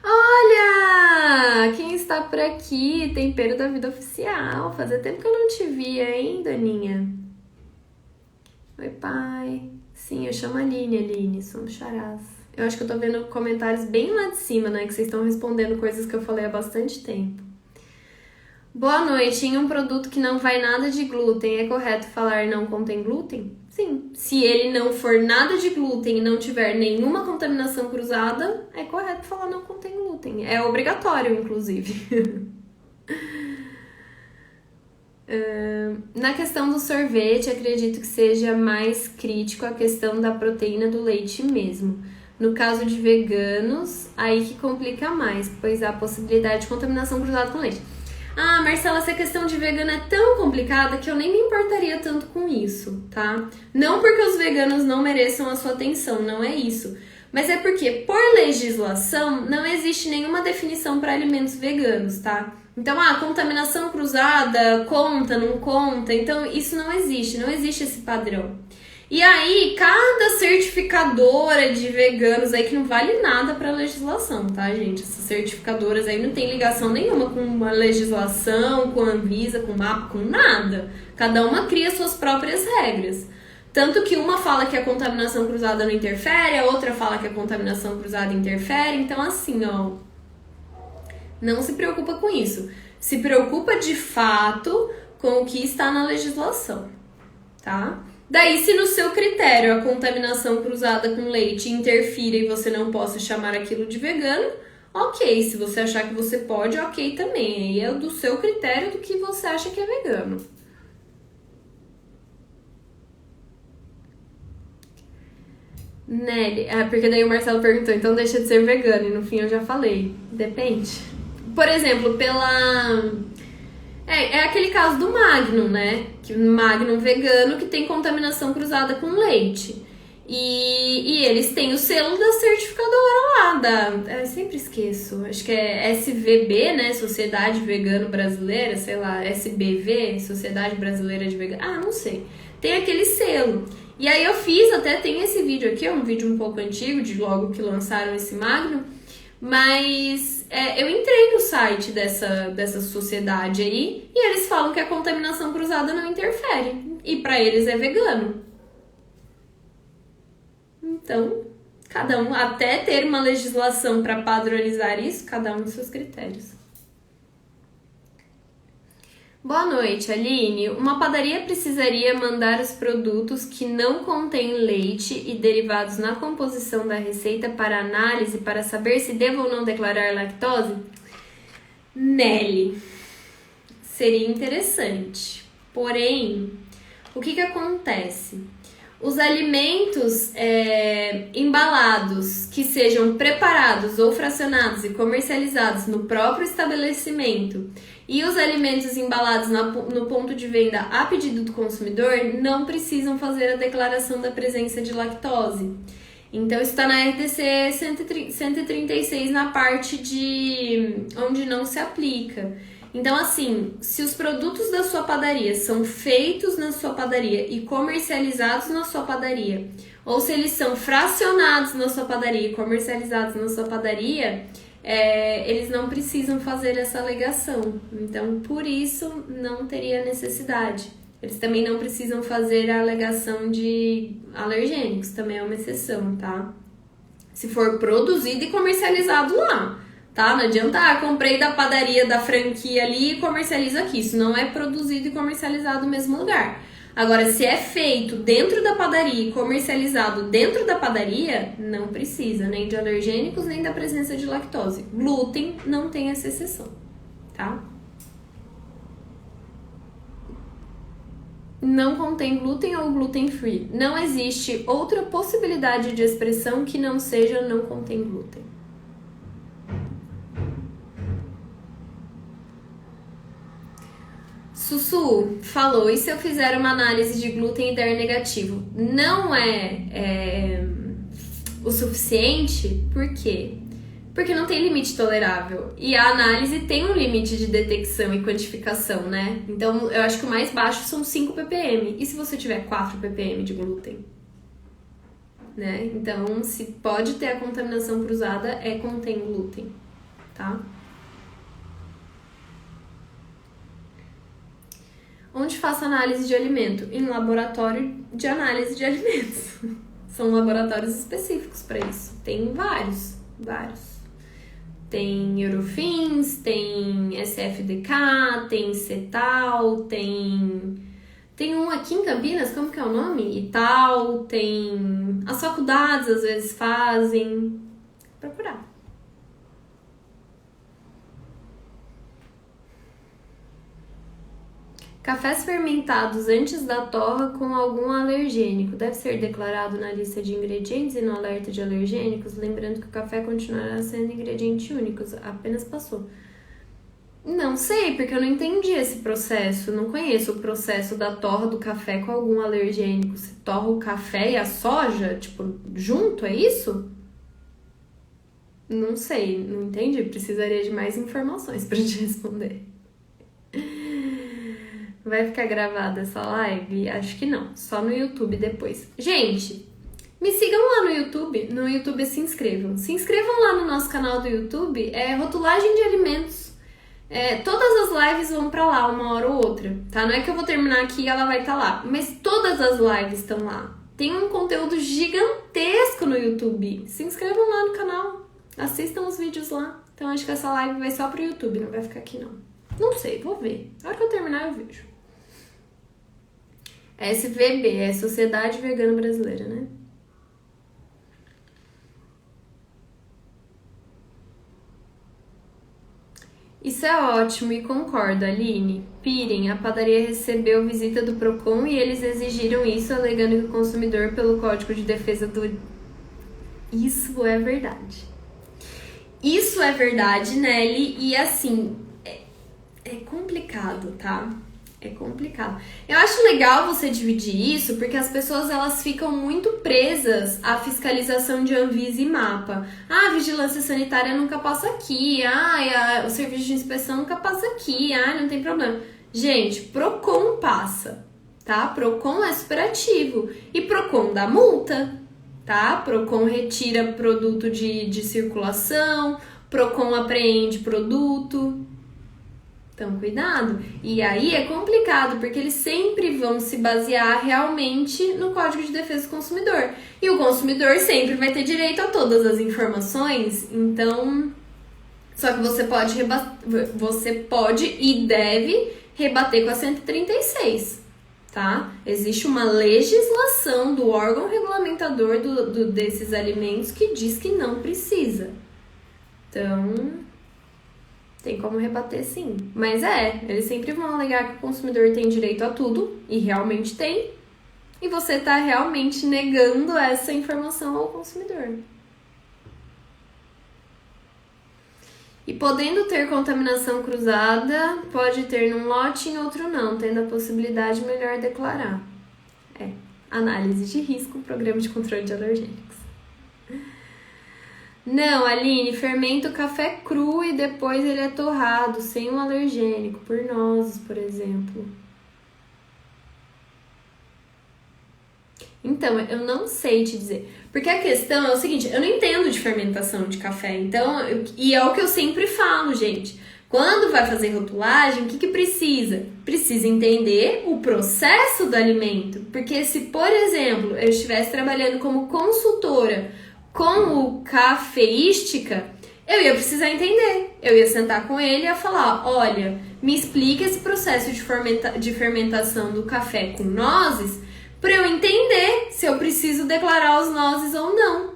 [SPEAKER 1] Olha! Quem está por aqui? Tempero da Vida Oficial. Fazia tempo que eu não te via, hein, Daninha? Oi, pai. Sim, eu chamo Aline, somos charás. Eu acho que eu tô vendo comentários bem lá de cima, né? Que vocês estão respondendo coisas que eu falei há bastante tempo. Boa noite. Em um produto que não vai nada de glúten, é correto falar não contém glúten? Sim. Se ele não for nada de glúten e não tiver nenhuma contaminação cruzada, é correto falar não contém glúten. É obrigatório, inclusive. Na questão do sorvete, acredito que seja mais crítico a questão da proteína do leite mesmo. No caso de veganos, aí que complica mais, pois há a possibilidade de contaminação cruzada com leite. Ah, Marcela, essa questão de vegano é tão complicada que eu nem me importaria tanto com isso, tá? Não porque os veganos não mereçam a sua atenção, não é isso. Mas é porque, por legislação, não existe nenhuma definição para alimentos veganos, tá? Então, contaminação cruzada, conta, não conta. Então, isso não existe esse padrão. E aí, cada certificadora de veganos aí que não vale nada para legislação, tá, gente? Essas certificadoras aí não tem ligação nenhuma com a legislação, com a Anvisa, com o MAPA, com nada. Cada uma cria suas próprias regras. Tanto que uma fala que a contaminação cruzada não interfere, a outra fala que a contaminação cruzada interfere. Então, assim, ó, não se preocupa com isso. Se preocupa de fato com o que está na legislação, tá? Daí, se no seu critério a contaminação cruzada com leite interfira e você não possa chamar aquilo de vegano, ok. Se você achar que você pode, ok também. Aí é do seu critério do que você acha que é vegano. Nelly, porque daí o Marcelo perguntou, então deixa de ser vegano, e no fim eu já falei. Depende. Por exemplo, É aquele caso do Magnum, né? Que Magnum vegano que tem contaminação cruzada com leite. E eles têm o selo da certificadora lá, eu sempre esqueço, acho que é SVB, né? Sociedade Vegano Brasileira, sei lá, SBV, Sociedade Brasileira de Vegano, não sei. Tem aquele selo. E aí eu fiz, até tem esse vídeo aqui, é um vídeo um pouco antigo, de logo que lançaram esse Magnum, mas eu entrei no site dessa sociedade aí e eles falam que a contaminação cruzada não interfere. E pra eles é vegano. Então, cada um, até ter uma legislação para padronizar isso, cada um dos seus critérios. Boa noite, Aline. Uma padaria precisaria mandar os produtos que não contêm leite e derivados na composição da receita para análise para saber se devo ou não declarar lactose? Nelly, seria interessante. Porém, o que acontece? Os alimentos embalados que sejam preparados ou fracionados e comercializados no próprio estabelecimento e os alimentos embalados no ponto de venda a pedido do consumidor não precisam fazer a declaração da presença de lactose. Então, isso está na RDC 136, na parte de onde não se aplica. Então, assim, se os produtos da sua padaria são feitos na sua padaria e comercializados na sua padaria, ou se eles são fracionados na sua padaria e comercializados na sua padaria, eles não precisam fazer essa alegação. Então, por isso, não teria necessidade. Eles também não precisam fazer a alegação de alergênicos, também é uma exceção, tá? Se for produzido e comercializado lá. Tá? Não adianta, comprei da padaria da franquia ali e comercializo aqui. Isso não é produzido e comercializado no mesmo lugar. Agora, se é feito dentro da padaria e comercializado dentro da padaria, não precisa nem de alergênicos, nem da presença de lactose. Glúten não tem essa exceção, tá? Não contém glúten ou gluten free. Não existe outra possibilidade de expressão que não seja não contém glúten. Sussu falou, e se eu fizer uma análise de glúten e der negativo? Não é o suficiente, por quê? Porque não tem limite tolerável. E a análise tem um limite de detecção e quantificação, né? Então, eu acho que o mais baixo são 5 ppm. E se você tiver 4 ppm de glúten? Né? Então, se pode ter a contaminação cruzada, contém glúten, tá? Onde faço análise de alimento? Em laboratório de análise de alimentos. São laboratórios específicos para isso. Tem vários. Tem Eurofins, tem SFDK, tem Cetal, tem um aqui em Campinas, como que é o nome? Ital, tem... As faculdades às vezes fazem. Procurar. Cafés fermentados antes da torra com algum alergênico deve ser declarado na lista de ingredientes e no alerta de alergênicos, lembrando que o café continuará sendo ingrediente único, apenas passou. Não sei, porque eu não entendi esse processo, não conheço o processo da torra do café com algum alergênico. Você torra o café e a soja, tipo, junto, é isso? Não sei, não entendi, precisaria de mais informações pra te responder. Vai ficar gravada essa live? Acho que não, só no YouTube depois. Gente, me sigam lá no YouTube se inscrevam. Se inscrevam lá no nosso canal do YouTube, é Rotulagem de Alimentos. Todas as lives vão pra lá, uma hora ou outra, tá? Não é que eu vou terminar aqui e ela vai estar lá, mas todas as lives estão lá. Tem um conteúdo gigantesco no YouTube. Se inscrevam lá no canal, assistam os vídeos lá. Então acho que essa live vai só pro YouTube, não vai ficar aqui não. Não sei, vou ver. Na hora que eu terminar eu vejo. SVB, é Sociedade Vegana Brasileira, né? Isso é ótimo e concordo, Aline. Pirem, a padaria recebeu visita do Procon e eles exigiram isso, alegando que o consumidor, pelo Código de Defesa do... Isso é verdade. Isso é verdade, Nelly, e assim, é complicado, tá? É complicado. Eu acho legal você dividir isso, porque as pessoas elas ficam muito presas à fiscalização de Anvisa e MAPA. Ah, a vigilância sanitária nunca passa aqui. Ah, o serviço de inspeção nunca passa aqui. Ah, não tem problema. Gente, Procon passa, tá? Procon é superativo. E Procon dá multa, tá? Procon retira produto de circulação. Procon apreende produto. Então, cuidado. E aí é complicado, porque eles sempre vão se basear realmente no Código de Defesa do Consumidor. E o consumidor sempre vai ter direito a todas as informações, então... Só que você pode e deve rebater com a 136, tá? Existe uma legislação do órgão regulamentador desses alimentos que diz que não precisa. Então... Tem como rebater sim. Mas eles sempre vão alegar que o consumidor tem direito a tudo, e realmente tem, e você está realmente negando essa informação ao consumidor. E podendo ter contaminação cruzada, pode ter num lote e em outro não, tendo a possibilidade melhor declarar. Análise de risco, programa de controle de alergênicos. Não, Aline, fermenta o café cru e depois ele é torrado, sem um alergênico, por nozes, por exemplo. Então, eu não sei te dizer. Porque a questão é o seguinte, eu não entendo de fermentação de café, então, e é o que eu sempre falo, gente. Quando vai fazer rotulagem, o que precisa? Precisa entender o processo do alimento. Porque se, por exemplo, eu estivesse trabalhando como consultora com o cafeística, eu ia precisar entender. Eu ia sentar com ele e ia falar, olha, me explica esse processo de fermentação do café com nozes para eu entender se eu preciso declarar os nozes ou não,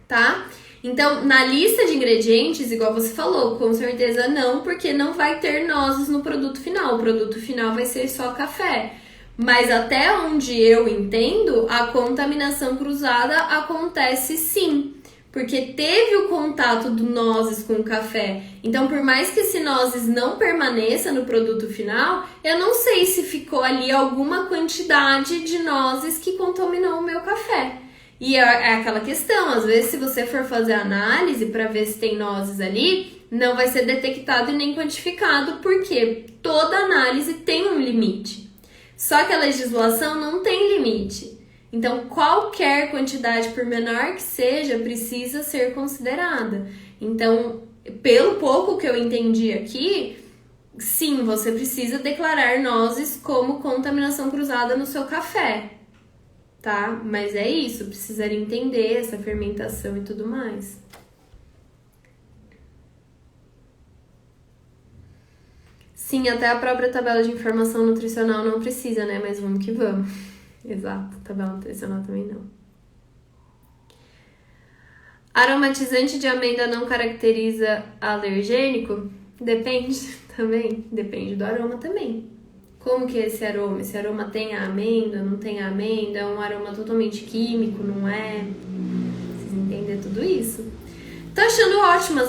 [SPEAKER 1] tá? Então, na lista de ingredientes, igual você falou, com certeza não, porque não vai ter nozes no produto final. O produto final vai ser só café. Mas até onde eu entendo, a contaminação cruzada acontece sim, porque teve o contato do nozes com o café. Então, por mais que esse nozes não permaneça no produto final, eu não sei se ficou ali alguma quantidade de nozes que contaminou o meu café. E é aquela questão, às vezes se você for fazer análise para ver se tem nozes ali, não vai ser detectado e nem quantificado, porque toda análise tem um limite. Só que a legislação não tem limite. Então, qualquer quantidade, por menor que seja, precisa ser considerada. Então, pelo pouco que eu entendi aqui, sim, você precisa declarar nozes como contaminação cruzada no seu café, tá? Mas é isso, precisaria entender essa fermentação e tudo mais. Sim, até a própria tabela de informação nutricional não precisa, né? Mas vamos que vamos. Exato, tabela nutricional também não. Aromatizante de amêndoa não caracteriza alergênico? Depende também, depende do aroma também. Como que é esse aroma? Esse aroma tem a amêndoa, não tem a amêndoa? É um aroma totalmente químico, não é? Vocês entendem tudo isso? Tô achando ótimas,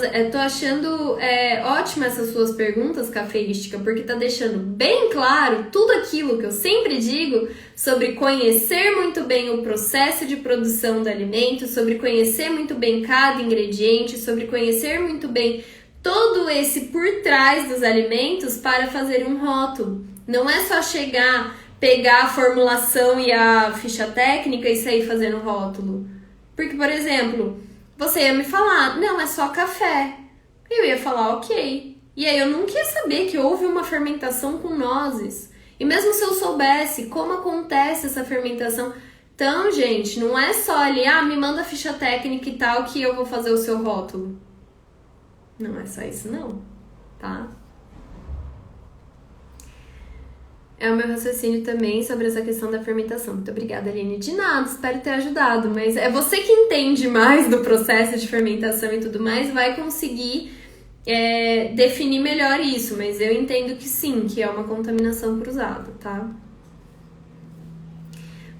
[SPEAKER 1] ótimas essas suas perguntas, Cafeística, porque tá deixando bem claro tudo aquilo que eu sempre digo sobre conhecer muito bem o processo de produção do alimento, sobre conhecer muito bem cada ingrediente, sobre conhecer muito bem todo esse por trás dos alimentos para fazer um rótulo. Não é só chegar, pegar a formulação e a ficha técnica e sair fazendo rótulo. Porque, por exemplo, você ia me falar, não, é só café. Eu ia falar, ok. E aí eu nunca ia saber que houve uma fermentação com nozes. E mesmo se eu soubesse como acontece essa fermentação... Então, gente, não é só ali, me manda a ficha técnica e tal que eu vou fazer o seu rótulo. Não é só isso não, tá? É o meu raciocínio também sobre essa questão da fermentação. Muito obrigada, Aline. De nada, espero ter ajudado. Mas é você que entende mais do processo de fermentação e tudo mais, vai conseguir definir melhor isso. Mas eu entendo que sim, que é uma contaminação cruzada, tá?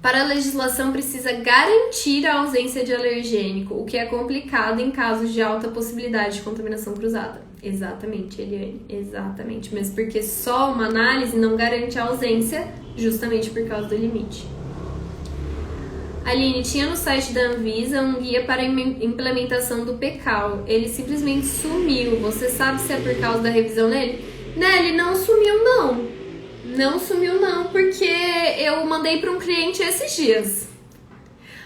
[SPEAKER 1] Para a legislação, precisa garantir a ausência de alergênico, o que é complicado em casos de alta possibilidade de contaminação cruzada. Exatamente, Eliane, exatamente. Mesmo porque só uma análise não garante a ausência, justamente por causa do limite. Aline, tinha no site da Anvisa um guia para a implementação do PCAL. Ele simplesmente sumiu. Você sabe se é por causa da revisão dele? Né, ele não sumiu, não. Não sumiu não, porque eu mandei para um cliente esses dias.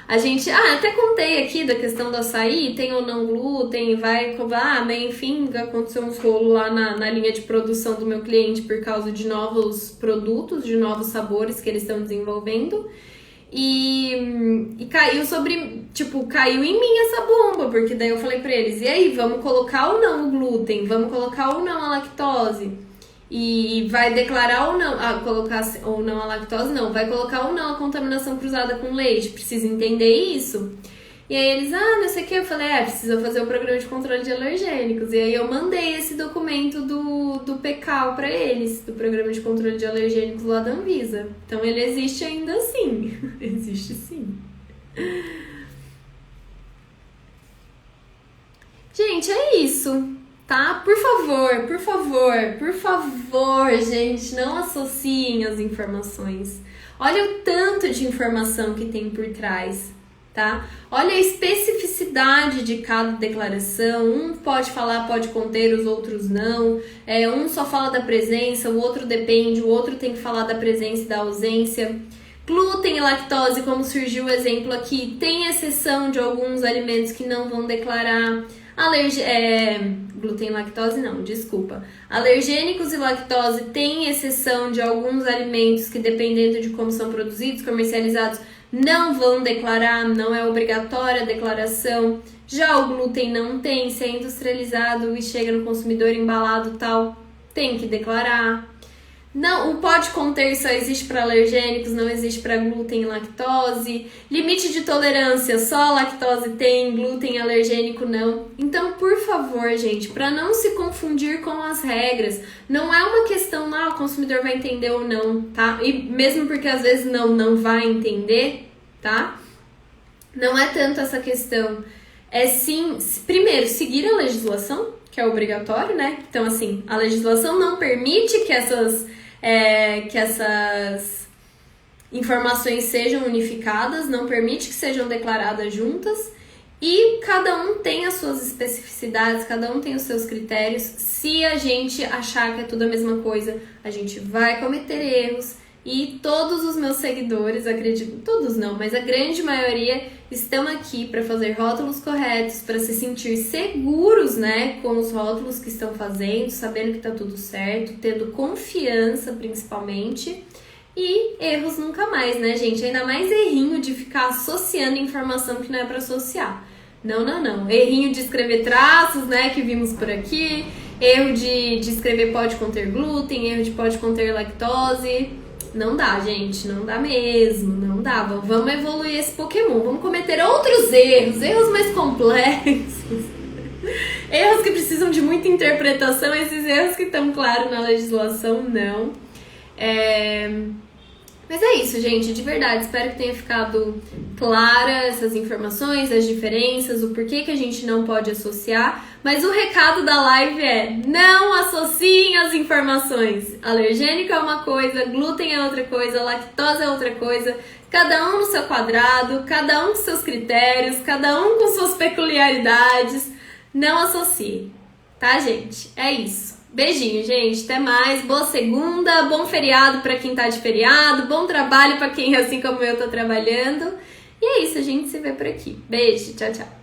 [SPEAKER 1] A gente, até contei aqui da questão do açaí, tem ou não glúten, vai, mas enfim, aconteceu uns rolos lá na linha de produção do meu cliente por causa de novos produtos, de novos sabores que eles estão desenvolvendo. E caiu caiu em mim essa bomba, porque daí eu falei pra eles, e aí, vamos colocar ou não o glúten? Vamos colocar ou não a lactose? E vai declarar ou não, colocar ou não a lactose, não, vai colocar ou não a contaminação cruzada com leite, precisa entender isso. E aí eles, não sei o que, eu falei, precisa fazer o programa de controle de alergênicos. E aí eu mandei esse documento do PCAL pra eles, do programa de controle de alergênicos lá da Anvisa. Então ele existe ainda sim, existe sim. Gente, é isso. Tá? Por favor, gente, não associem as informações. Olha o tanto de informação que tem por trás, tá? Olha a especificidade de cada declaração. Um pode falar, pode conter, os outros não. Um só fala da presença, o outro depende, o outro tem que falar da presença e da ausência. Glúten e lactose, como surgiu o exemplo aqui, tem exceção de alguns alimentos que não vão declarar. Glúten e lactose não, desculpa. Alergênicos e lactose têm exceção de alguns alimentos que, dependendo de como são produzidos, comercializados, não vão declarar, não é obrigatória a declaração. Já o glúten não tem, se é industrializado e chega no consumidor embalado tal, tem que declarar. Não, o pode conter só existe para alergênicos, não existe para glúten e lactose. Limite de tolerância, só lactose tem, glúten e alergênico não. Então, por favor, gente, para não se confundir com as regras, não é uma questão, o consumidor vai entender ou não, tá? E mesmo porque às vezes não vai entender, tá? Não é tanto essa questão. É sim, primeiro, seguir a legislação, que é obrigatório, né? Então, assim, a legislação não permite que essas informações sejam unificadas, não permite que sejam declaradas juntas e cada um tem as suas especificidades, cada um tem os seus critérios. Se a gente achar que é tudo a mesma coisa, a gente vai cometer erros e todos os meus seguidores, acredito, todos não, mas a grande maioria estão aqui para fazer rótulos corretos, para se sentir seguros, né, com os rótulos que estão fazendo, sabendo que tá tudo certo, tendo confiança principalmente, e erros nunca mais, né, gente? Ainda mais errinho de ficar associando informação que não é para associar. Não. Errinho de escrever traços, né, que vimos por aqui, Erro de escrever pode conter glúten, erro de pode conter lactose. Não dá, gente, não dá mesmo, não dá. Vamos evoluir esse Pokémon, vamos cometer outros erros mais complexos. Erros que precisam de muita interpretação, esses erros que estão claros na legislação, não. Mas é isso, gente, de verdade, espero que tenha ficado clara essas informações, as diferenças, o porquê que a gente não pode associar. Mas o recado da live é: não associem as informações. Alergênico é uma coisa, glúten é outra coisa, lactose é outra coisa. Cada um no seu quadrado, cada um com seus critérios, cada um com suas peculiaridades. Não associe, tá, gente? É isso. Beijinho, gente. Até mais. Boa segunda, bom feriado pra quem tá de feriado, bom trabalho pra quem, assim como eu, tá trabalhando. E é isso, a gente se vê por aqui. Beijo, tchau, tchau.